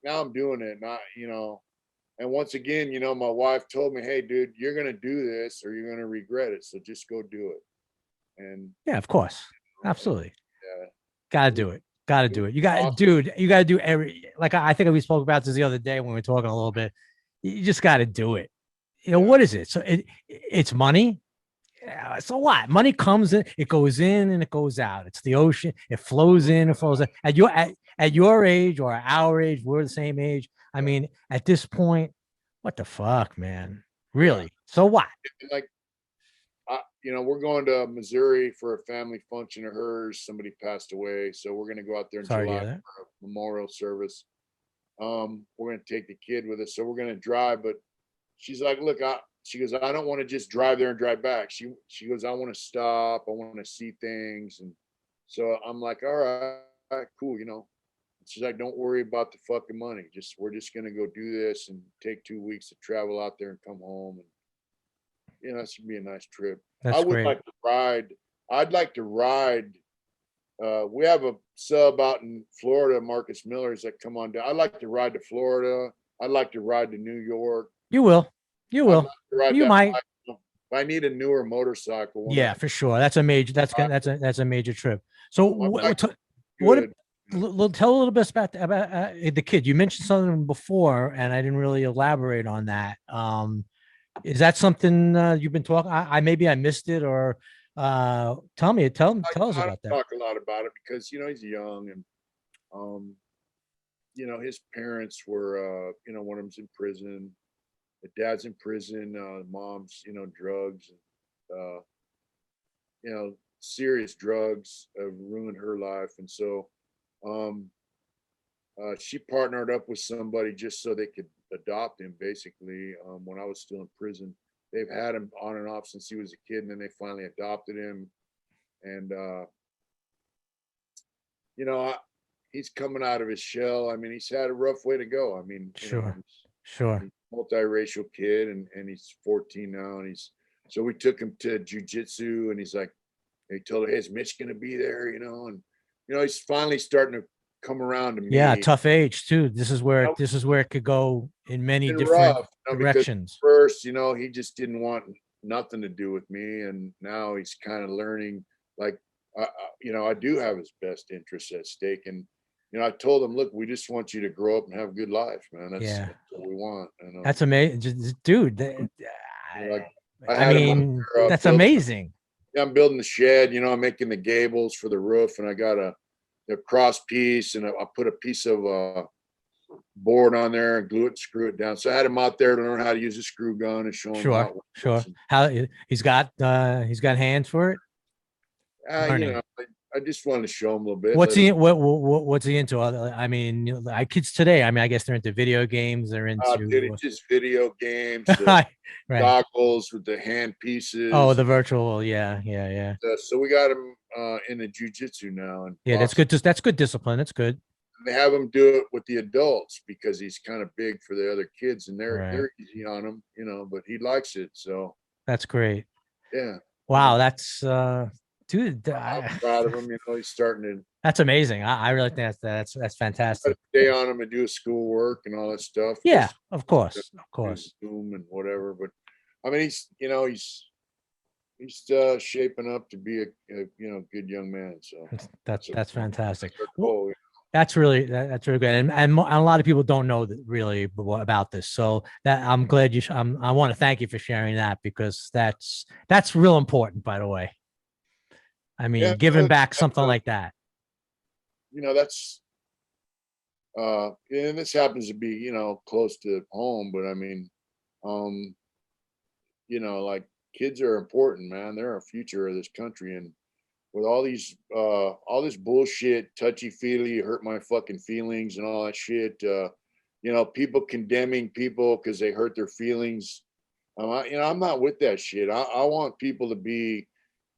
now I'm doing it. Not, you know, and once again, you know, my wife told me, hey, dude, you're going to do this or you're going to regret it. So just go do it. And yeah, of course. Absolutely. Yeah. Got to do it. Got to do it. You got, awesome. Dude, you got to do like I think we spoke about this the other day when we were talking a little bit. You just got to do it. You know, what is it? So it's money. Yeah, so what? Money comes in, it goes in and it goes out. It's the ocean. It flows in and flows out. At your age or our age, we're the same age. I mean, at this point, what the fuck, man? Really? So what? Like, you know, we're going to Missouri for a family function of hers. Somebody passed away, so we're going to go out there in July for a memorial service. we're gonna take the kid with us, so we're gonna drive. But she's like, look, she goes, I don't want to just drive there and drive back. She goes, I want to stop. I want to see things. And so I'm like, all right, cool, you know. She's like, don't worry about the fucking money. We're just gonna go do this and take 2 weeks to travel out there and come home. And you know, that should be a nice trip. I That's would great. like to ride. I'd like to ride. We have a sub out in Florida, Marcus Miller's, that come on down. I'd like to ride to Florida. I'd like to ride to New York. You will. You I'd will. like to ride You that might. bike. If I need a newer motorcycle, one Yeah, for sure. That's a major. That's a major trip. So my bike what? good. Tell a little bit about the kid. You mentioned something before, and I didn't really elaborate on that. Is that something you've been talking? I maybe I missed it, or tell us I about don't that. talk a lot about it because you know he's young and um, you know his parents were you know one of them's in prison, the dad's in prison, mom's you know drugs, you know serious drugs have ruined her life, and so um, she partnered up with somebody just so they could adopt him. Basically, when I was still in prison, they've had him on and off since he was a kid, and then they finally adopted him. And you know, he's coming out of his shell. I mean, he's had a rough way to go. I mean, you know, Sure. he's a multiracial kid, and he's 14 now, and so we took him to jujitsu, and he's like, he told her, hey, is Mitch gonna be there? You know, and you know, he's finally starting to come around to me. Yeah, tough age too. This is where it could go in many different rough, you know, directions. First, you know, he just didn't want nothing to do with me, and now he's kind of learning. Like, you know, I do have his best interests at stake, and you know, I told him, look, we just want you to grow up and have a good life, man. That's what we want. And, that's amazing, dude. you know, I mean, that's amazing. I'm building the shed. You know, I'm making the gables for the roof, and I got a cross piece, and I put a piece of board on there and glue it and screw it down. So I had him out there to learn how to use a screw gun and show him how it works. How he's got hands for it. You know, I just wanted to show him a little bit. What's he into? I mean, you know, kids today, I mean, I guess they're into video games. They're into dude, it's just video games, right. Goggles with the hand pieces. Oh, the virtual, yeah. So we got him in the jujitsu now, and yeah, that's good. That's good discipline. That's good. They have him do it with the adults because he's kind of big for the other kids, and they're easy on him, you know. But he likes it, so that's great. Yeah. Wow, that's dude, I'm proud of him. You know, he's starting to. That's amazing. I really think that's fantastic. Stay on him and do his schoolwork and all that stuff. Yeah, of course. Zoom and whatever. But I mean, he's shaping up to be a you know good young man. So that's fantastic. Cool. That's really good, and a lot of people don't know really about this. So that I'm glad you. I want to thank you for sharing that because that's real important. By the way, I mean giving back something like that. You know, that's and this happens to be you know close to home, but I mean, you know, like kids are important, man. They're our future of this country, and with all this bullshit, touchy feely, hurt my fucking feelings and all that shit. You know, people condemning people because they hurt their feelings. You know, I'm not with that shit. I want people to be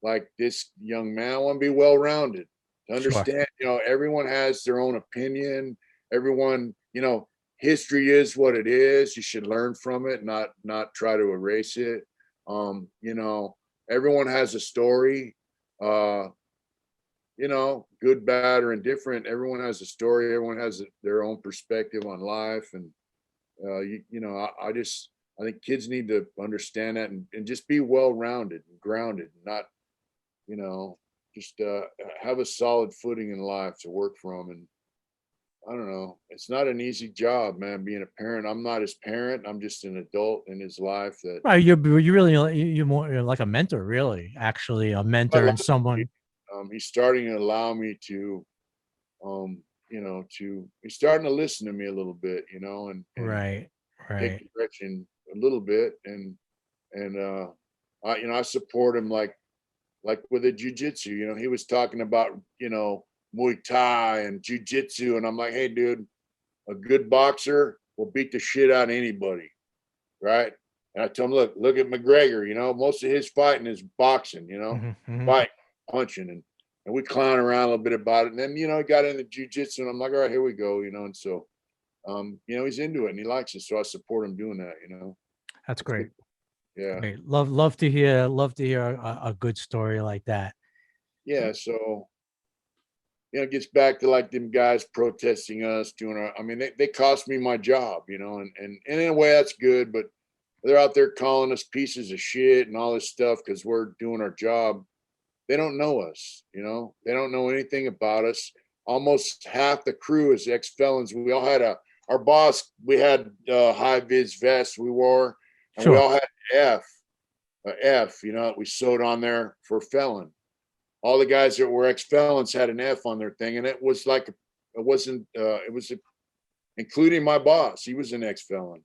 like this young man. I want to be well-rounded, to understand, you know, everyone has their own opinion. Everyone, you know, history is what it is. You should learn from it, not try to erase it. You know, everyone has a story. You know, good, bad, or indifferent. Everyone has a story. Everyone has their own perspective on life, and you know, I think kids need to understand that and just be well-rounded and grounded, not, you know, just have a solid footing in life to work from. And I don't know, it's not an easy job, man, being a parent. I'm not his parent. I'm just an adult in his life. That right, you're really you're like a mentor, really, actually a mentor and someone. He's starting to allow me to, you know, he's starting to listen to me a little bit, you know, and right, take direction a little bit, and I, you know, I support him like with the jujitsu. You know, he was talking about, you know, Muay Thai and jujitsu, and I'm like, hey, dude, a good boxer will beat the shit out of anybody, right? And I told him, look at McGregor. You know, most of his fighting is boxing. You know, fighting, punching, and we clown around a little bit about it. And then, you know, he got into jiu-jitsu, and I'm like, all right, here we go. You know, and so, you know, he's into it and he likes it, so I support him doing that. You know, That's great. Yeah, great. Love to hear a good story like that. Yeah, so you know, it gets back to like them guys protesting us doing our, I mean, they cost me my job, you know, and in a way that's good, but they're out there calling us pieces of shit and all this stuff because we're doing our job. They don't know us, you know, they don't know anything about us. Almost half the crew is ex-felons. We all had our boss, we had high vis vests we wore, and we all had F, you know, we sewed on there for felon. All the guys that were ex-felons had an F on their thing, and it was like, it wasn't, it was including my boss. He was an ex-felon.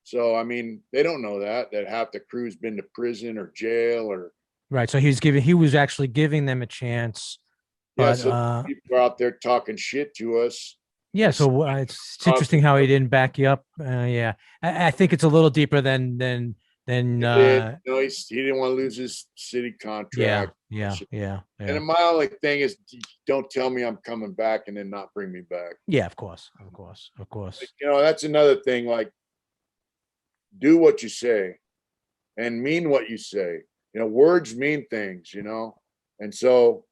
So, I mean, they don't know that half the crew's been to prison or jail or. Right. So he was actually giving them a chance. Yeah. But, so people are out there talking shit to us. Yeah. So it's interesting how he didn't back you up. Yeah. I think it's a little deeper than no, he didn't want to lose his city contract. Yeah. And my only thing is, don't tell me I'm coming back and then not bring me back. Yeah, of course. You know, that's another thing. Like, do what you say and mean what you say. You know, words mean things, you know. And so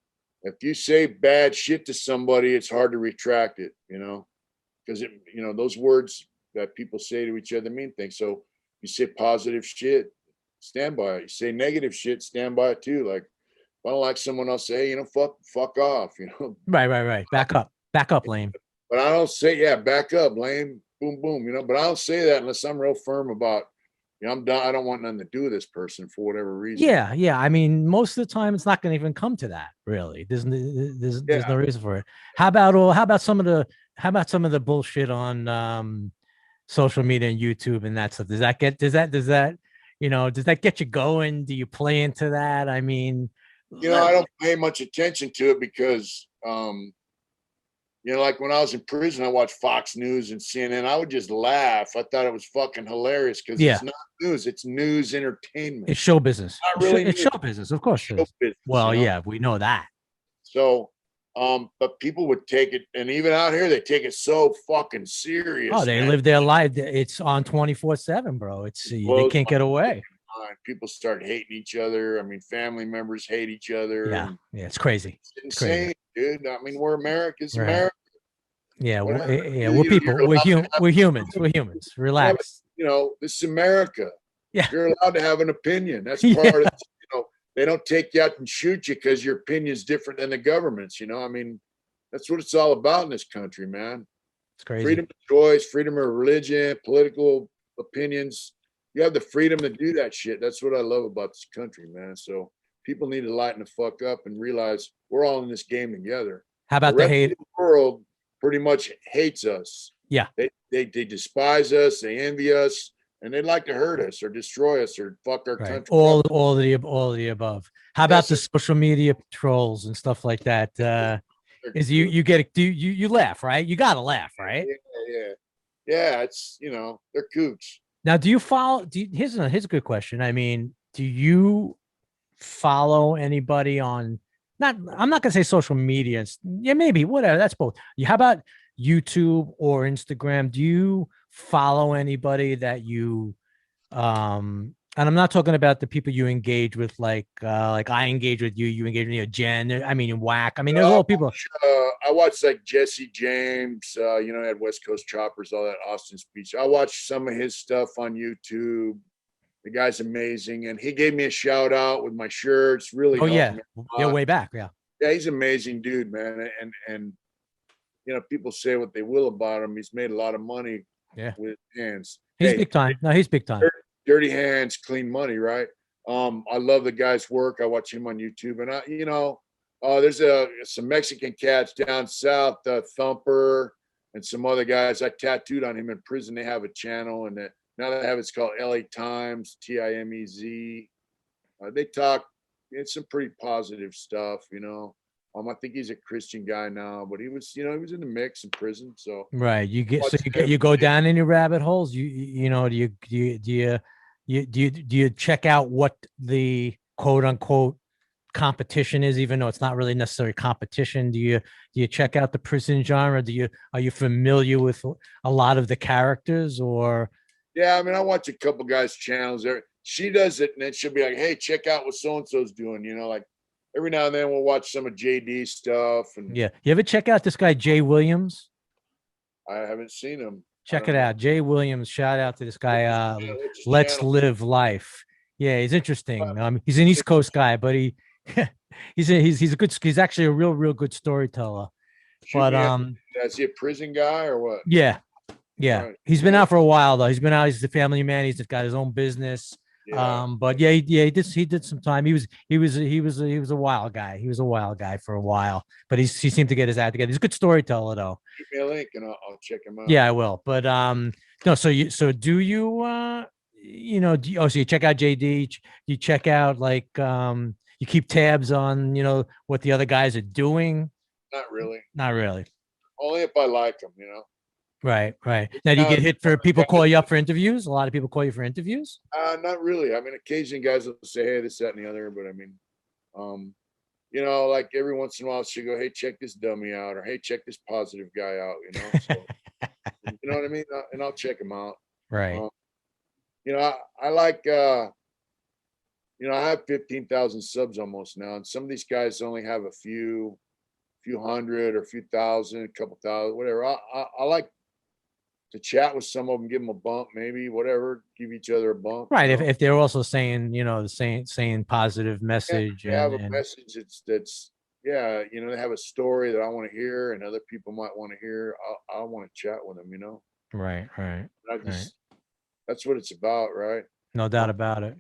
if you say bad shit to somebody, it's hard to retract it, you know, because you know, those words that people say to each other mean things. So you say positive shit, stand by it. You say negative shit, stand by it too. Like, if I don't like someone else, say, hey, you know, fuck off, you know. Right. Back up, lame. But I don't say, back up, lame, boom, boom, you know. But I don't say that unless I'm real firm about, you know, I'm done. I don't want nothing to do with this person for whatever reason. Yeah. I mean, most of the time, it's not going to even come to that. Really, there's no reason for it. How about some of the bullshit on social media and YouTube and that stuff? Does that get you going? Do you play into that? I mean, you know, I don't pay much attention to it because, you know, like when I was in prison, I watched Fox News and CNN. I would just laugh. I thought it was fucking hilarious because it's not news; it's news entertainment. It's show business. Not really, it's show business, of course. Show business, well, you know? Yeah, we know that. So, but people would take it, and even out here, they take it so fucking serious. Oh, they live their life. It's on 24/7, bro. They can't get away. People start hating each other. I mean, family members hate each other. Yeah, it's crazy. It's insane, dude. I mean, we're Americans. Right. America. Yeah, we're people. We're humans. We're humans. Relax. You know, this is America. Yeah, you're allowed to have an opinion. That's part of it. You know, they don't take you out and shoot you because your opinion is different than the government's. You know, I mean, that's what it's all about in this country, man. It's crazy. Freedom of choice, freedom of religion, political opinions. You have the freedom to do that shit. That's what I love about this country, man. So people need to lighten the fuck up and realize we're all in this game together. How about the hate? The world pretty much hates us. Yeah. They despise us, they envy us, and they'd like to hurt us or destroy us or fuck our country. All of the above. How about the social media trolls and stuff like that? Is you laugh, right? You gotta laugh, right? Yeah. It's, you know, they're kooks. Now, do you follow? Here's a good question. I mean, do you follow anybody on? I'm not gonna say social media. Yeah, maybe whatever. That's both. How about YouTube or Instagram? Do you follow anybody that you and I'm not talking about the people you engage with, like I engage with you, you engage with me, Jen. I mean, Whack. I mean, there's a lot of people. I watched like Jesse James, you know, had West Coast Choppers, all that Austin speech. I watched some of his stuff on YouTube. The guy's amazing, and he gave me a shout out with my shirts. Really, way back, yeah, he's an amazing dude, man. And you know, people say what they will about him. He's made a lot of money, with his hands. He's big time. No, he's big time. Dirty hands, clean money, right? I love the guy's work. I watch him on YouTube, and you know, there's some Mexican cats down south, Thumper, and some other guys. I tattooed on him in prison. They have a channel, and now they have it's called LA Times, TIMEZ. They talk. It's some pretty positive stuff, you know. I think he's a Christian guy now, but he was, he was in the mix in prison. So Right. You go down any rabbit holes. You know, do you check out what the quote unquote competition is, even though it's not really necessarily competition? Do you check out the prison genre? Are you familiar with a lot of the characters? Or yeah, I mean, I watch a couple guys' channels there. She does it, and then she'll be like, "Hey, check out what so and so's doing." Like every now and then we'll watch some of JD stuff. And yeah, you ever check out this guy Jay Williams? I haven't seen him. Check it out, Jay Williams. Shout out to this guy. What's his Let's channel? Live Life. Yeah, he's interesting. He's an East Coast guy, but he's actually a real good storyteller. But is he a prison guy or what? Yeah. Right. He's been out for a while though. He's been out. He's a family man. He's got his own business. Yeah. But yeah, he did some time. He was a wild guy. He was a wild guy for a while, but he seemed to get his act together. He's a good storyteller though. Give me a link and I'll check him out. Yeah, I will. But no. So do you so you check out JD? You check out like you keep tabs on what the other guys are doing? Not really. Not really. Only if I like them, Right. Now, do you get hit for people call you up for interviews? A lot of people call you for interviews? Not really. I mean, occasionally guys will say, "Hey, this, that, and the other," but I mean, like every once in a while she'll go, "Hey, check this dummy out," or "Hey, check this positive guy out," So, you know what I mean? And I'll check him out. Right. I like, I have 15,000 subs almost now, and some of these guys only have a few hundred or a few thousand, a couple thousand, whatever. I like to chat with some of them, give them a bump, maybe, whatever, give each other a bump. Right. If they're also saying, saying positive message. Yeah, have a message that's they have a story that I want to hear and other people might want to hear. I want to chat with them, Right. That's what it's about, right? No doubt about it.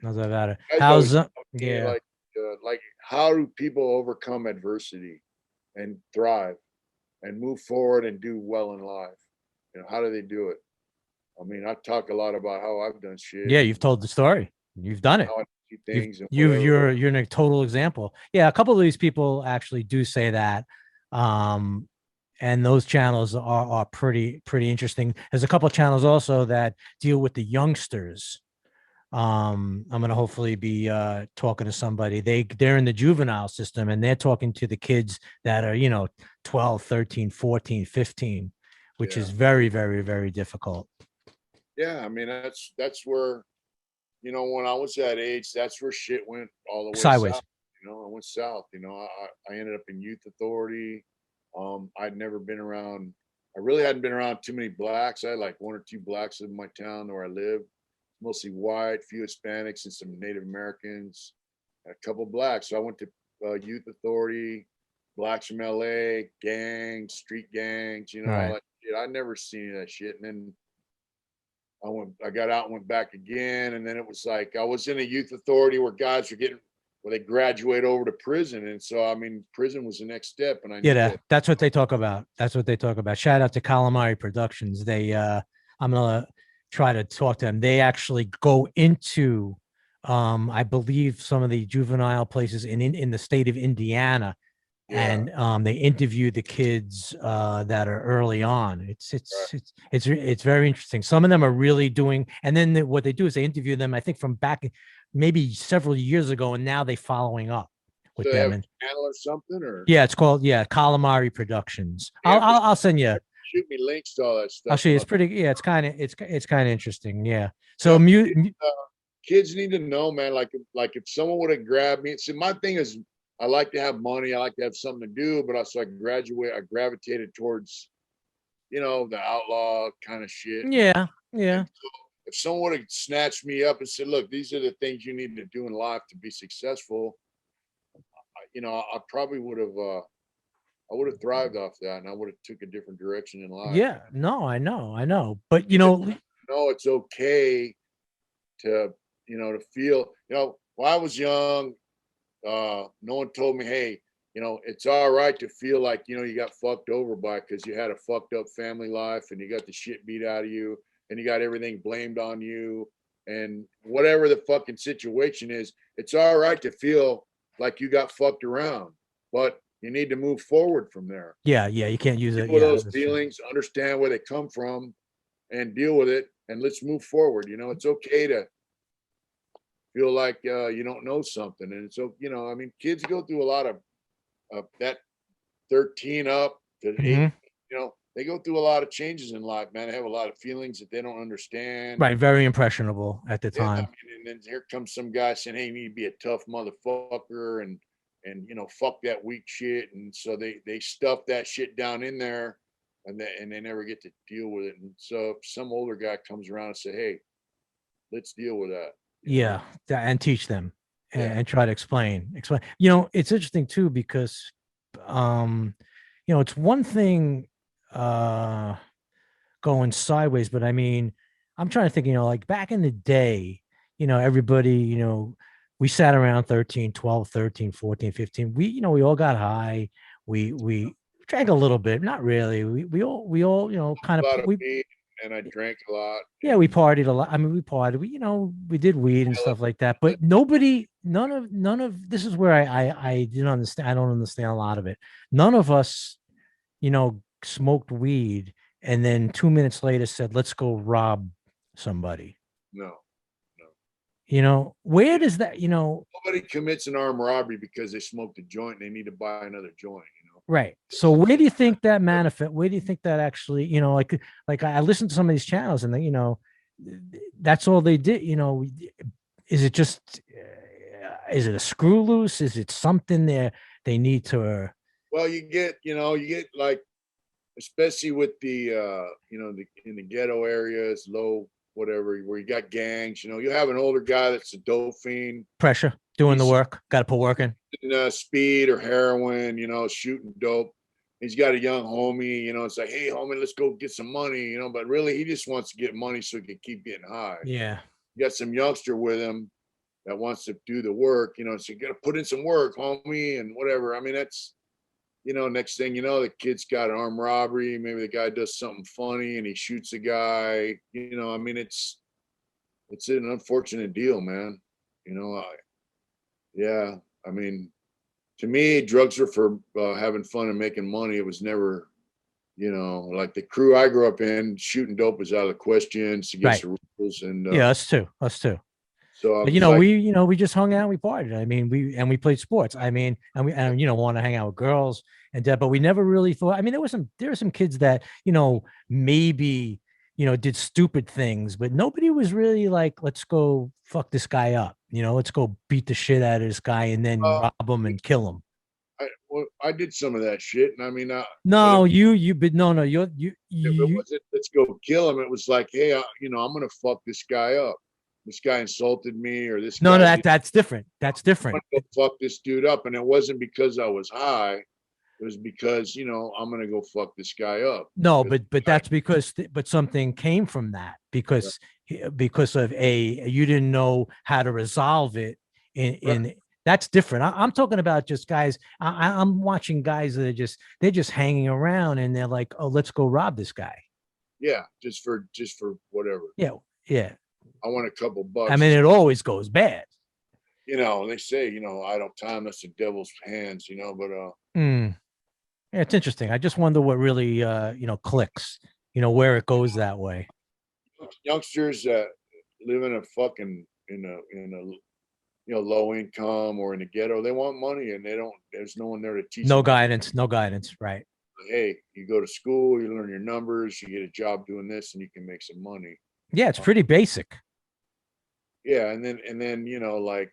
How's like how do people overcome adversity and thrive and move forward and do well in life? How do they do it? I mean, I talk a lot about how I've done shit. Yeah, you've told the story. You've done it. You're in a total example. Yeah, a couple of these people actually do say that. And those channels are pretty interesting. There's a couple of channels also that deal with the youngsters. I'm going to hopefully be talking to somebody. They're in the juvenile system and they're talking to the kids that are 12, 13, 14, 15, which is very, very, very difficult. Yeah, I mean, that's where when I was that age, that's where shit went all the way sideways. South. I went south. I ended up in youth authority. I'd never been around. I really hadn't been around too many blacks. I had like one or two blacks in my town where I lived. Mostly white, few Hispanics, and some Native Americans, and a couple blacks. So I went to youth authority, blacks from LA, gangs, street gangs, all that shit. I never seen any of that shit. And then I got out and went back again. And then it was like I was in a youth authority where guys were they graduate over to prison. And so, I mean, prison was the next step. And that's what they talk about. Shout out to Calamari Productions. I'm gonna try to talk to them. They actually go into I believe some of the juvenile places in the state of Indiana, and they interview the kids that are early on. It's very interesting. Some of them are really doing, and then what they do is they interview them, I think, from back maybe several years ago, and now they following up with them. And channel or something, or it's called Calamari Productions. I'll send you. Shoot me links to all that stuff. I'll show you. It's pretty. Yeah, it's kind of interesting. Yeah. So kids need to know, man. Like if someone would have grabbed me. See, my thing is, I like to have money. I like to have something to do, but also I gravitated towards, the outlaw kind of shit. Yeah. So if someone would have snatched me up and said, "Look, these are the things you need to do in life to be successful," I probably would have. I would have thrived off that, and I would have took a different direction in life. Yeah, no, I know, but it's okay to to feel. When I was young, no one told me, "Hey, it's all right to feel like you got fucked over by because you had a fucked up family life and you got the shit beat out of you and you got everything blamed on you and whatever the fucking situation is. It's all right to feel like you got fucked around, but You need to move forward from there. Yeah, you can't use it. Deal with Yeah, those feelings, understand where they come from, and deal with it, and let's move forward. It's okay to feel like you don't know something, and so I mean, kids go through a lot of that 13 up to 8. They go through a lot of changes in life, man. They have a lot of feelings that they don't understand. Right, very impressionable at the time. I mean, and then here comes some guy saying, "Hey, you need to be a tough motherfucker," and fuck that weak shit. And so they stuff that shit down in there, and they never get to deal with it. And so if some older guy comes around and say, "Hey, let's deal with that." Yeah, and teach them and try to explain. It's interesting too, because it's one thing going sideways, but I mean, I'm trying to think, like back in the day, everybody, we sat around 13, 12, 13, 14, 15. We all got high. We drank a little bit, not really. We all, kind of weed, and I drank a lot. Yeah, we partied a lot. I mean, we partied. We did weed and stuff like that. But none of this is where I didn't understand. I don't understand a lot of it. None of us, smoked weed and then 2 minutes later said, "Let's go rob somebody." No. Where does that, nobody commits an armed robbery because they smoked a joint and they need to buy another joint, Right. So where do you think that manifest? Where do you think that actually, like I listened to some of these channels and they, that's all they did. Is it just, is it a screw loose? Is it something there they need to? Well, you get like, especially with the, in the ghetto areas, low, whatever, where you got gangs, you have an older guy that's a dope fiend. Pressure, doing the work, got to put work in. Speed or heroin, shooting dope. He's got a young homie, it's like, "Hey, homie, let's go get some money," but really he just wants to get money so he can keep getting high. Yeah. You got some youngster with him that wants to do the work, so you got to put in some work, homie, and whatever. I mean, that's, next thing you know, the kid's got an armed robbery. Maybe the guy does something funny and he shoots a guy. I mean, it's an unfortunate deal, man. I mean, to me, drugs are for having fun and making money. It was never, like the crew I grew up in, shooting dope was out of the question. It's against the rules. And us too. So but, we just hung out, we partied. I mean, we played sports. I mean, and we want to hang out with girls and that, but we never really thought. I mean, there were some kids that maybe did stupid things, but nobody was really like, "Let's go fuck this guy up." Let's go beat the shit out of this guy and then rob him and kill him. I did some of that shit, and I mean, but it wasn't, "Let's go kill him." It was like, "Hey, I'm gonna fuck this guy up. This guy insulted me," or this. No, that's different. That's different. I'm gonna fuck this dude up, and it wasn't because I was high. It was because I'm gonna go fuck this guy up. No, but that's because something came from that because of you didn't know how to resolve it in that's different. I'm talking about just guys. I'm watching guys that they're just hanging around and they're like, "Oh, let's go rob this guy." Yeah, just for whatever. Yeah. I want a couple bucks. I mean, it always goes bad. They say, idle time, that's the devil's hands, but yeah, it's interesting. I just wonder what really clicks, where it goes that way. Youngsters that live in a fucking low income or in the ghetto, they want money and there's no one there to teach no them. No guidance, right? Hey, you go to school, you learn your numbers, you get a job doing this, and you can make some money. Yeah, it's pretty basic. Yeah, and then like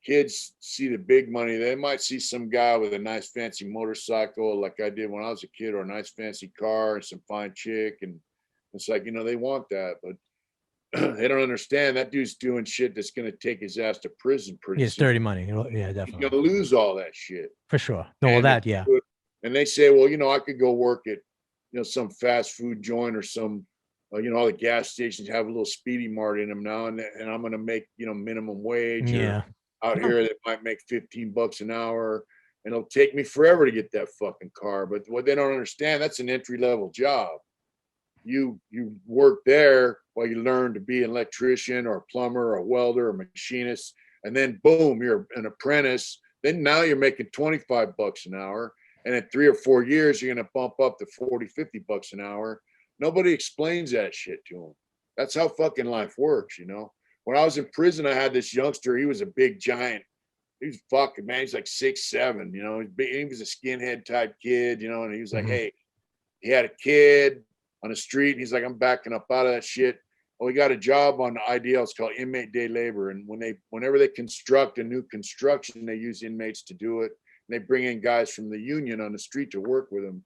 kids see the big money. They might see some guy with a nice fancy motorcycle like I did when I was a kid, or a nice fancy car and some fine chick, and it's like, they want that, but they don't understand that dude's doing shit that's going to take his ass to prison pretty soon. It's dirty money. Yeah, definitely. He's going to lose all that shit. For sure. No, yeah. And they say, well, I could go work at, some fast food joint or some, all the gas stations have a little Speedy Mart in them now, and I'm going to make, minimum wage. Yeah. Out here, they might make $15 an hour, and it'll take me forever to get that fucking car. But what they don't understand, that's an entry-level job. You work there while you learn to be an electrician or a plumber or a welder or machinist, and then boom, you're an apprentice Then now you're making $25 an hour. And in 3 or 4 years, you're going to bump up to 40, $50 an hour. Nobody explains that shit to them. That's how fucking life works, you know? When I was in prison, I had this youngster. He was a big giant. He was fucking, man. He's like 6'7", you know? He was a skinhead type kid, you know? And he was like, hey, he had a kid on the street. He's like, I'm backing up out of that shit. Well, we got a job on the IDL. It's called inmate day labor. And whenever they construct a new construction, they use inmates to do it. And they bring in guys from the union on the street to work with them.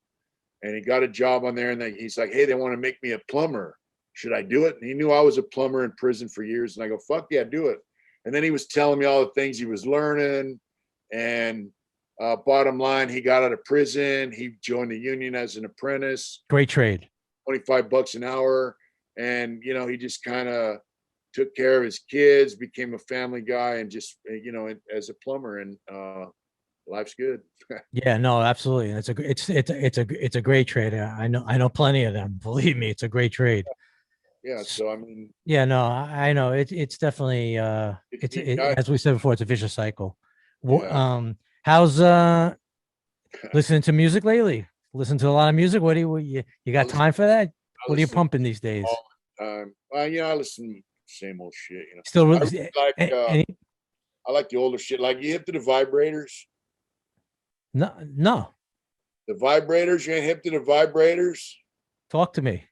And he got a job on there. And he's like, hey, they want to make me a plumber. Should I do it? And he knew I was a plumber in prison for years. And I go, fuck yeah, do it. And then he was telling me all the things he was learning. And bottom line, he got out of prison. He joined the union as an apprentice. Great trade. $25 an hour. And, you know, he just kind of took care of his kids, became a family guy, and just, you know, as a plumber, and life's good. Yeah, no, absolutely. It's a great trade. I know plenty of them. Believe me, it's a great trade. Yeah. So, I mean, yeah, no, I know it's definitely, as we said before, it's a vicious cycle. Yeah. How's listening to music lately? Listen to a lot of music. What do you got time for that? What are you pumping these days? All the time. Well, you know, I listen to same old shit, you know. Still really, I like the older shit. Like, you hip to the Vibrators? No. The Vibrators, you ain't hip to the Vibrators? Talk to me.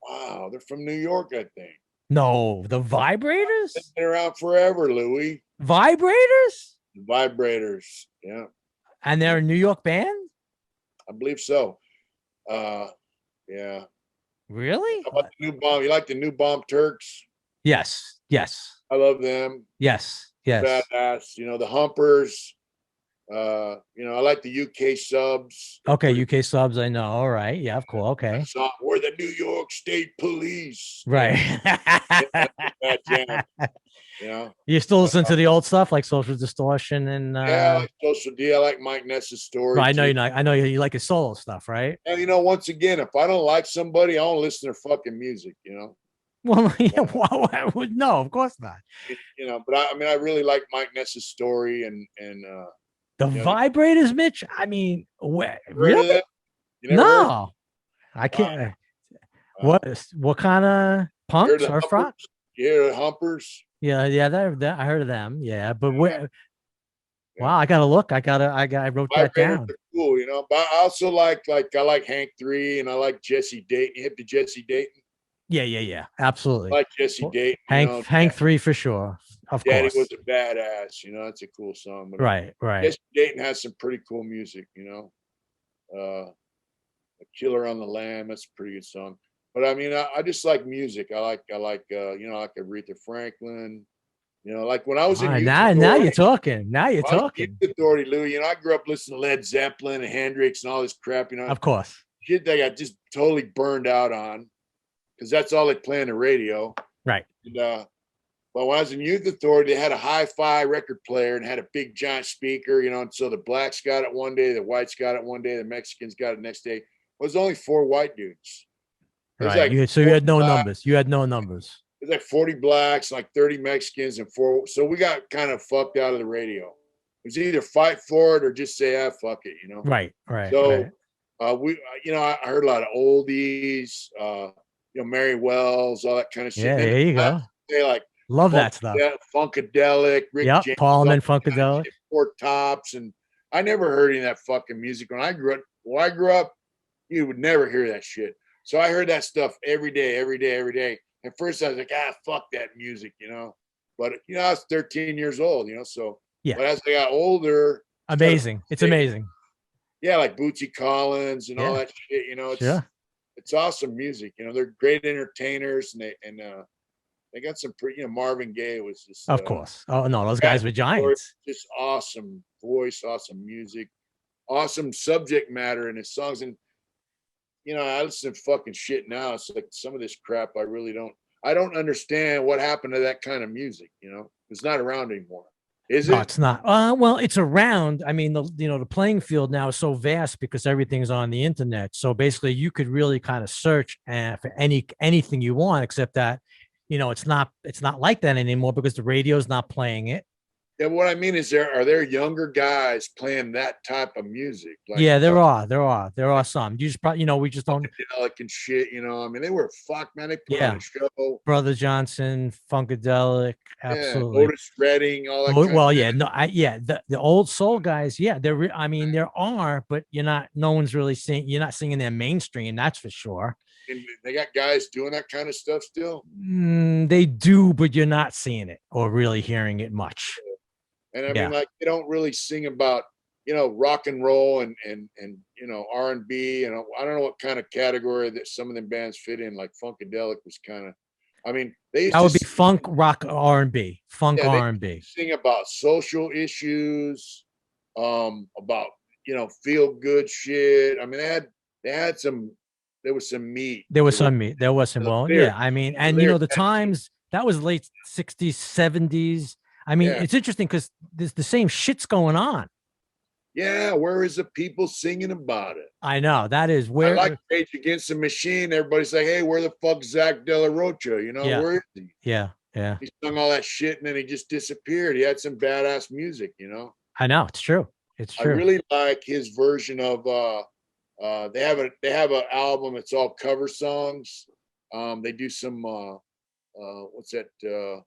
Wow, they're from New York, I think. No, the Vibrators? They've been around forever, Louie. Vibrators? The Vibrators, yeah. And they're a New York band? I believe so. Yeah. Really? How about the New Bomb? You like the New Bomb Turks? Yes. I love them. Yes. Badass. You know, the Humpers. You know, I like the UK Subs. Okay, UK Subs, I know. All right. Yeah, cool. Okay. We're the New York State Police. Right. That jam. You know, you still listen to the old stuff like Social Distortion and yeah, I like Social D. I like Mike Ness's story. Right, I know you're not. I know you like his solo stuff, right? And you know, once again, if I don't like somebody, I don't listen to their fucking music. You know. Well, yeah, no, of course not. You know, but I mean, I really like Mike Ness's story and the Vibrators, Mitch. I mean, really? No, I can't. What kind of punk surf rock? Yeah, the Humpers. Yeah, I heard of them. Yeah, but where? Wow, I gotta look. I wrote that down. Cool, you know. But I also like I like Hank 3 and I like Jesse Dayton. You hip to Jesse Dayton? Yeah. Absolutely. I like Jesse Dayton. Hank 3 for sure. Of course. Daddy was a badass. You know, that's a cool song. But right. Jesse Dayton has some pretty cool music. You know, A Killer on the Lamb. That's a pretty good song. But I mean, I just like music. I like you know, I like Aretha Franklin. You know, like when I was in Youth Authority, now you're talking. Now you're talking. Youth Authority, Louie. You know, I grew up listening to Led Zeppelin and Hendrix and all this crap. You know, of course, shit that I got just totally burned out on because that's all they play on the radio. Right. And but when I was in Youth Authority, they had a hi-fi record player and had a big giant speaker. You know, and so the blacks got it one day, the whites got it one day, the Mexicans got it the next day. It was only 4 white dudes. Right. Like so you had no numbers. You had no numbers. It's like 40 blacks, like 30 Mexicans, and 4. So we got kind of fucked out of the radio. It was either fight for it or just say, fuck it, you know? Right. So we, you know, I heard a lot of oldies, you know, Mary Wells, all that kind of shit. Yeah, there you go. They like love that stuff. Funkadelic, Rick James, Parliament, Funkadelic, Four Tops, and I never heard any of that fucking music when I grew up. When I grew up, you would never hear that shit. So I heard that stuff every day. At first I was like, fuck that music, you know. But you know, I was 13 years old, you know. So yeah. But as I got older, amazing. It's amazing. Yeah, like Bootsy Collins and all that shit, you know. It's awesome music, you know. They're great entertainers, and they got some pretty, you know. Marvin Gaye was just of course. Oh no, those guys were giants. Just awesome voice, awesome music, awesome subject matter in his songs. And you know, I listen to fucking shit now. It's like some of this crap I don't understand what happened to that kind of music, you know. It's not around anymore. Is it? No, it's not. Well, it's around. I mean, the playing field now is so vast because everything's on the internet. So basically you could really kind of search for anything you want, except that, you know, it's not like that anymore because the radio's not playing it. Yeah, what I mean is, are there younger guys playing that type of music? Like, Yeah, there are some. You just probably, we just don't. Funkadelic and shit. I mean, they were fuck, man. They put on Yeah, a show. Brother Johnson, Funkadelic, Yeah, absolutely. Otis Redding, all that. Well, yeah, no, the old soul guys, yeah, I mean, there are, but no one's really singing. You're not singing their mainstream, that's for sure. And they got guys doing that kind of stuff still. They do, but you're not seeing it or really hearing it much. And I mean, like, they don't really sing about, rock and roll and R&B. And I don't know what kind of category that some of them bands fit in. Like Funkadelic was kind of, I mean, that would be funk, rock, R&B, funk, R&B. Sing about social issues, about feel good shit. I mean, there was some meat. There was some meat. There was some. Well, yeah. I mean, and the times that was late 60s, 70s. I mean, it's interesting because there's the same shit's going on. Yeah, where is the people singing about it? I know that is where. I like Rage Against the Machine. Everybody's like, "Hey, where the fuck's Zach De La Rocha? Where is he?" Yeah. He sung all that shit and then he just disappeared. He had some badass music, I know it's true. It's true. I really like his version of. They have an album. It's all cover songs. They do some. What's that?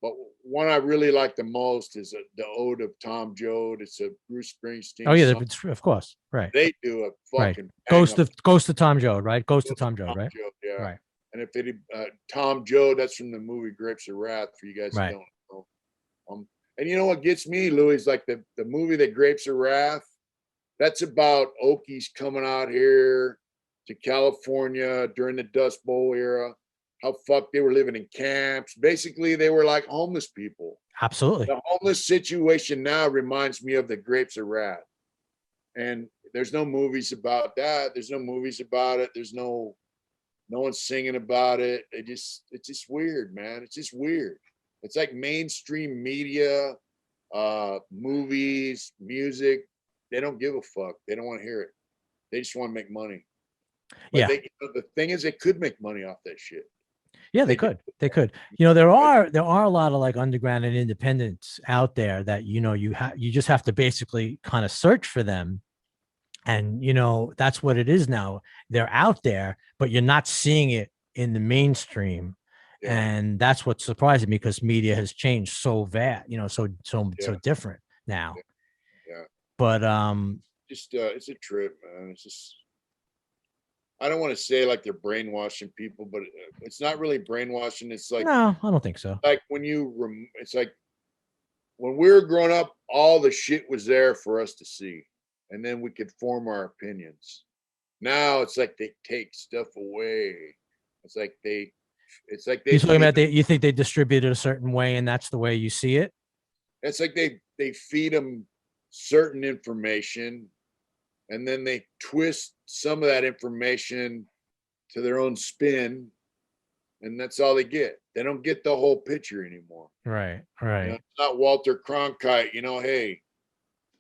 But one I really like the most is the Ode of Tom Joad. It's a Bruce Springsteen. Oh yeah, of course, right. They do a fucking Ghost to Tom Joad, right? Ghost to Tom Joad, right? Yeah, right. And if they did Tom Joad, that's from the movie Grapes of Wrath. For you guys who don't know, and you know what gets me, Louie, is like the movie The Grapes of Wrath. That's about Okies coming out here to California during the Dust Bowl era. How fucked they were living in camps. Basically, they were like homeless people. Absolutely. The homeless situation now reminds me of The Grapes of Wrath. And there's no movies about that. There's no movies about it. There's no one singing about it. It's just weird, man. It's just weird. It's like mainstream media, movies, music. They don't give a fuck. They don't want to hear it. They just want to make money. But the thing is, they could make money off that shit. Yeah, they could. They could. There are a lot of like underground and independents out there that you just have to basically kind of search for them, and that's what it is now. They're out there, but you're not seeing it in the mainstream, and that's what's surprising me because media has changed so so different now. Yeah. But it's a trip, man. It's just. I don't want to say like they're brainwashing people, but it's not really brainwashing. It's like, no, I don't think so. Like it's like when we were growing up, all the shit was there for us to see, and then we could form our opinions. Now it's like they take stuff away. It's like they. You're talking about you think they distribute it a certain way, and that's the way you see it. It's like they feed them certain information. And then they twist some of that information to their own spin, and that's all they get. They don't get the whole picture anymore. Right. It's not Walter Cronkite, hey,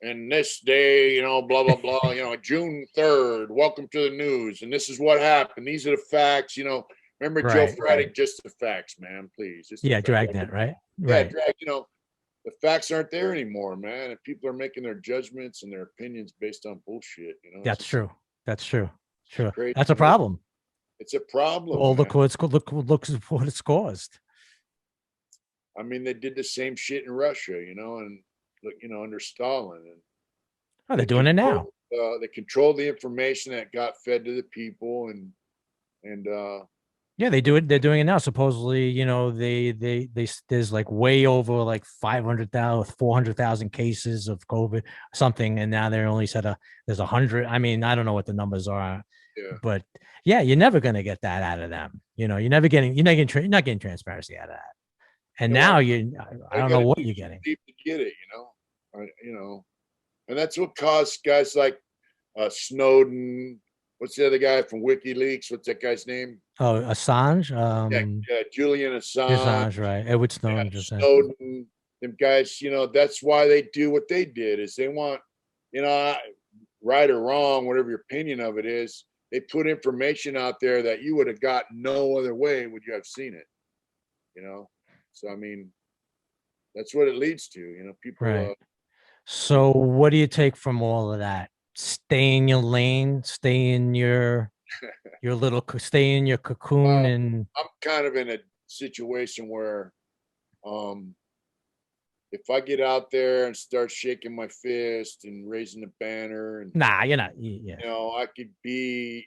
and this day, blah, blah, blah, June 3rd, welcome to the news, and this is what happened. These are the facts, Remember Joe Friday, just the facts, man, please. Dragnet, right? Yeah, the facts aren't there anymore, man. And people are making their judgments and their opinions based on bullshit. That's true. That's true. True. Crazy. That's a problem. It's a problem. Well, look what it's caused. I mean, they did the same shit in Russia, and under Stalin. And they're doing it now. They controlled the information that got fed to the people, and yeah, they do it. They're doing it now. Supposedly, they there's like way over like 500,000, 400,000 cases of COVID something, and now they're only said there's 100. I mean, I don't know what the numbers are, but yeah, you're never gonna get that out of them. You're not getting transparency out of that. And now I don't know what you're getting. To get it, and that's what caused guys like Snowden. What's the other guy from WikiLeaks? What's that guy's name? Oh, Assange. Julian Assange. Right. Edward Snowden. Snowden. Them guys, that's why they do what they did. Is they want, right or wrong, whatever your opinion of it is, they put information out there that you would have got no other way would you have seen it. So I mean, that's what it leads to. You know, people. Right. So what do you take from all of that? Stay in your lane, stay in your stay in your cocoon, and I'm kind of in a situation where, um, if I get out there and start shaking my fist and raising the banner, and nah, you're not. Yeah. I could be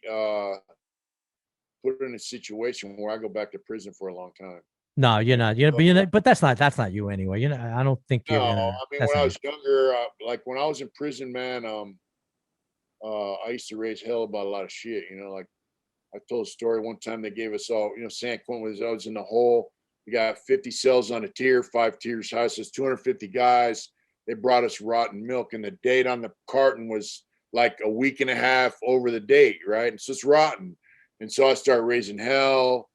put in a situation where I go back to prison for a long time. No, you're not. But but that's not you anyway. I don't think you're No, gonna. I mean, That's when I not. was younger, like when I was in prison, man, I used to raise hell about a lot of shit. Like I told a story one time. They gave us all, San Quentin was in the hole. We got 50 cells on a tier, 5 tiers high. So it's 250 guys. They brought us rotten milk, and the date on the carton was like a week and a half over the date, right? And so it's rotten. And so I start raising hell.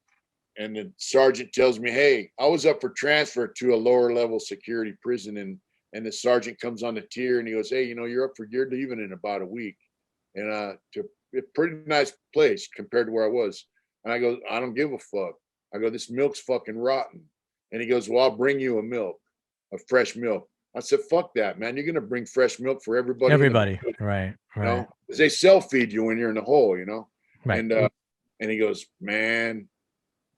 And the sergeant tells me, hey, I was up for transfer to a lower level security prison. And the sergeant comes on the tier and he goes, hey, you're leaving in about a week. And to a pretty nice place compared to where I was. And I go, I don't give a fuck. I go, this milk's fucking rotten. And he goes, well, I'll bring you a fresh milk. I said, fuck that, man. You're going to bring fresh milk for everybody. Everybody. Right. Right. Because they self-feed you when you're in the hole, Right. And he goes, man,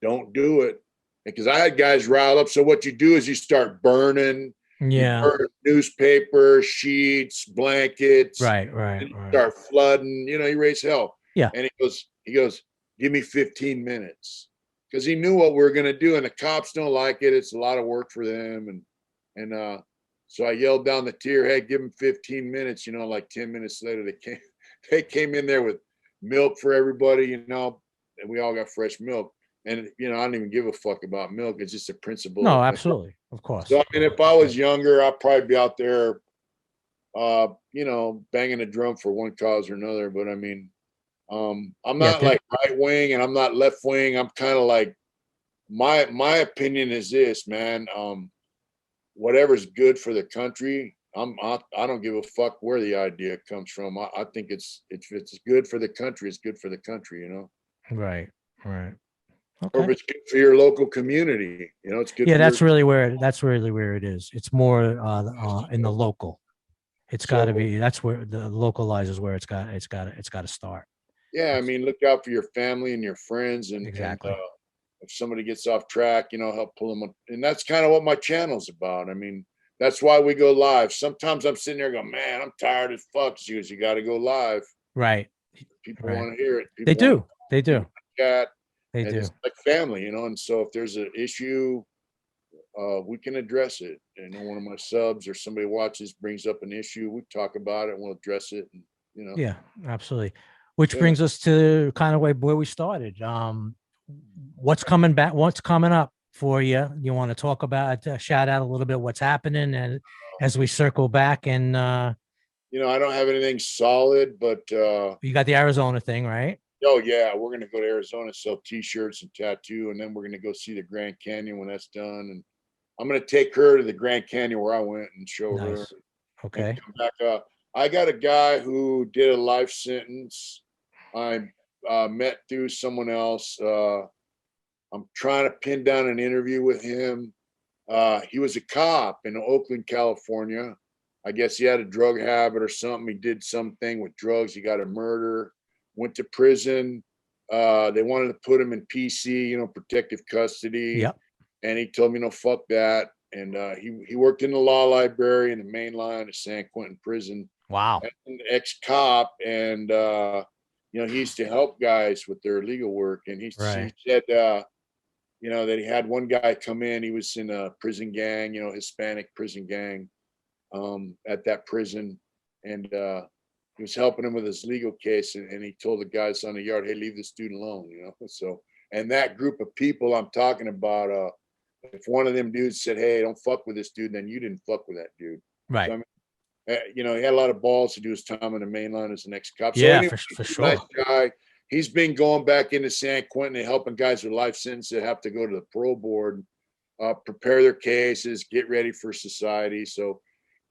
don't do it. Because I had guys riled up. So what you do is you start burning. Yeah. You burn newspaper, sheets, blankets. Right. Start flooding. You raise hell. Yeah. And he goes, give me 15 minutes. Because he knew what we were going to do. And the cops don't like it. It's a lot of work for them. And so I yelled down the tier, hey, give them 15 minutes. Like 10 minutes later, they came in there with milk for everybody, and we all got fresh milk. And, I don't even give a fuck about milk. It's just a principle. No, absolutely. Of course. So, I mean, if I was younger, I'd probably be out there, banging a drum for one cause or another. But I mean, I'm not like right wing and I'm not left wing. I'm kind of like, my opinion is this, man. Whatever's good for the country, I don't give a fuck where the idea comes from. I think it's good for the country. It's good for the country, Right. Okay. Or if it's good for your local community, it's good. Yeah, that's really where it is. It's more in the local. It's got to be. That's where the localized is where it's got to start. Yeah, I mean, look out for your family and your friends, and exactly. And, if somebody gets off track, help pull them up. And that's kind of what my channel's about. I mean, that's why we go live. Sometimes I'm sitting there going, man, I'm tired as fuck. You got to go live. Right. People want to hear it. They do. They do. They do. It's like family, And so if there's an issue, we can address it. One of my subs or somebody watches brings up an issue, we talk about it and we'll address it. And, Yeah, absolutely. Which brings us to kind of where we started. What's coming back? What's coming up for you? You want to talk about, shout out a little bit what's happening, and as we circle back, and I don't have anything solid, but you got the Arizona thing, right? Oh yeah, we're gonna go to Arizona, sell T-shirts and tattoo, and then we're gonna go see the Grand Canyon when that's done. And I'm gonna take her to the Grand Canyon where I went and show her. Okay. Come back. I got a guy who did a life sentence. I met through someone else. I'm trying to pin down an interview with him. He was a cop in Oakland, California. I guess he had a drug habit or something. He did something with drugs. He got a murder, went to prison. They wanted to put him in PC, protective custody. Yep. And he told me, no, fuck that. And he worked in the law library in the main line of San Quentin prison. Wow. An ex-cop. And, he used to help guys with their legal work. And he said, that he had one guy come in. He was in a prison gang, Hispanic prison gang at that prison. And he was helping him with his legal case. And he told the guys on the yard, hey, leave this dude alone, So, and that group of people I'm talking about, if one of them dudes said, hey, don't fuck with this dude, then you didn't fuck with that dude. Right. So, I mean, he had a lot of balls to do his time in the main line as an ex-cop. So yeah, anyway, for sure. Nice guy. He's been going back into San Quentin and helping guys with life sentences that have to go to the parole board, prepare their cases, get ready for society. So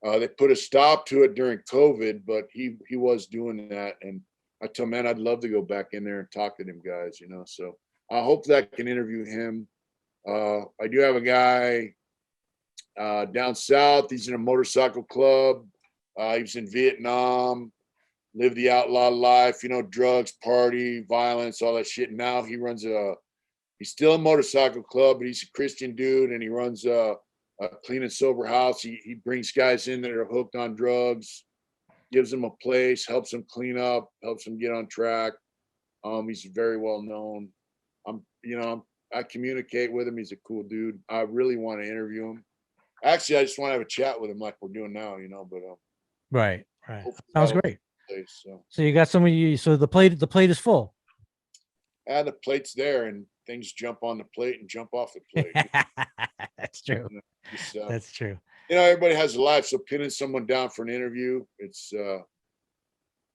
they put a stop to it during COVID, but he was doing that. And I told him, man, I'd love to go back in there and talk to them guys, So I hope that I can interview him. I do have a guy Down south, he's in a motorcycle club. He was in Vietnam, lived the outlaw life, you know, drugs, party, violence, all that shit. Now he runs he's still a motorcycle club, but he's a Christian dude, and he runs a clean and sober house. He brings guys in that are hooked on drugs, gives them a place, helps them clean up, helps them get on track. He's very well known. I communicate with him. He's a cool dude. I really want to interview him. Actually, I just want to have a chat with him like we're doing now, you know, but right. Sounds great. Place, so you got some of you, so the plate is full. The plate's there, and things jump on the plate and jump off the plate. That's true. That's true. You know, everybody has a life, so pinning someone down for an interview, it's you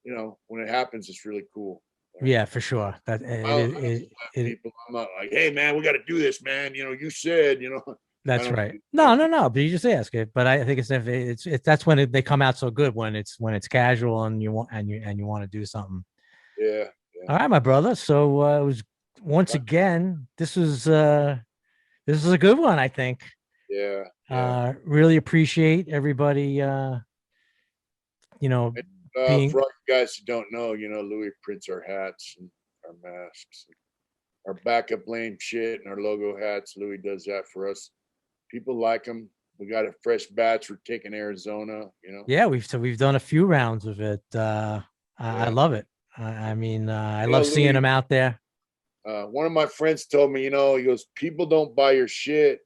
know, when it happens, it's really cool. Yeah, for sure. I'm not like, hey man, we got to do this, man. You know, you said, you know. That's right. No. But you just ask it. But I think it's that's when they come out so good, when it's casual and you want to do something. Yeah. All right, my brother. So it was once again. This was a good one, I think. Yeah. Really appreciate everybody. You know, for all you guys who don't know, you know, Louie prints our hats and our masks, and our backup lane shit, and our logo hats. Louie does that for us. People like them. We got a fresh batch. We're taking Arizona, you know. Yeah, we've done a few rounds of it. I love it. I mean, I love seeing them out there. One of my friends told me, you know, he goes, people don't buy your shit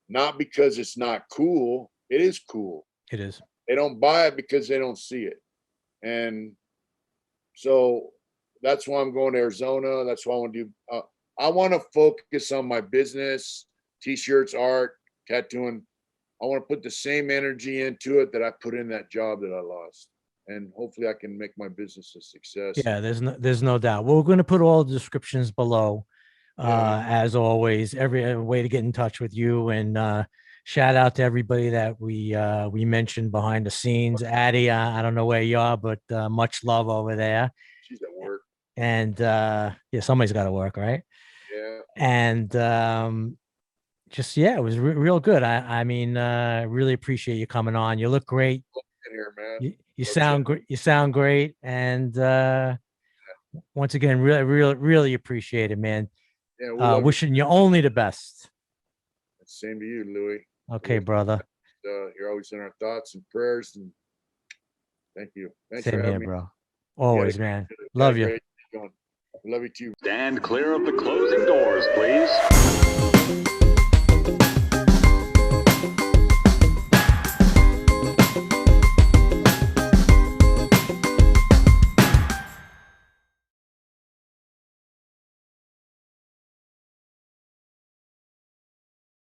not because it's not cool. It is cool. It is. They don't buy it because they don't see it. And so that's why I'm going to Arizona. That's why I want to do. I want to focus on my business, t-shirts, art, tattooing. I want to put the same energy into it that I put in that job that I lost, and hopefully I can make my business a success. Yeah, there's no doubt. We're going to put all the descriptions below, as always. Every way to get in touch with you, and shout out to everybody that we mentioned behind the scenes. Addie, I don't know where you are, but much love over there. She's at work, and yeah, somebody's got to work, right? Yeah, and just it was real good. I mean, really appreciate you coming on. You look great. Here, man. You sound great. You sound great, and once again, really appreciate it, man. Yeah, wishing you only the best. Same to you, Louie. Okay, brother. You're always in our thoughts and prayers, and thank you. Thanks Same for having here, me, bro. Always, man. Love you. Love you too. Stand clear of the closing doors, please.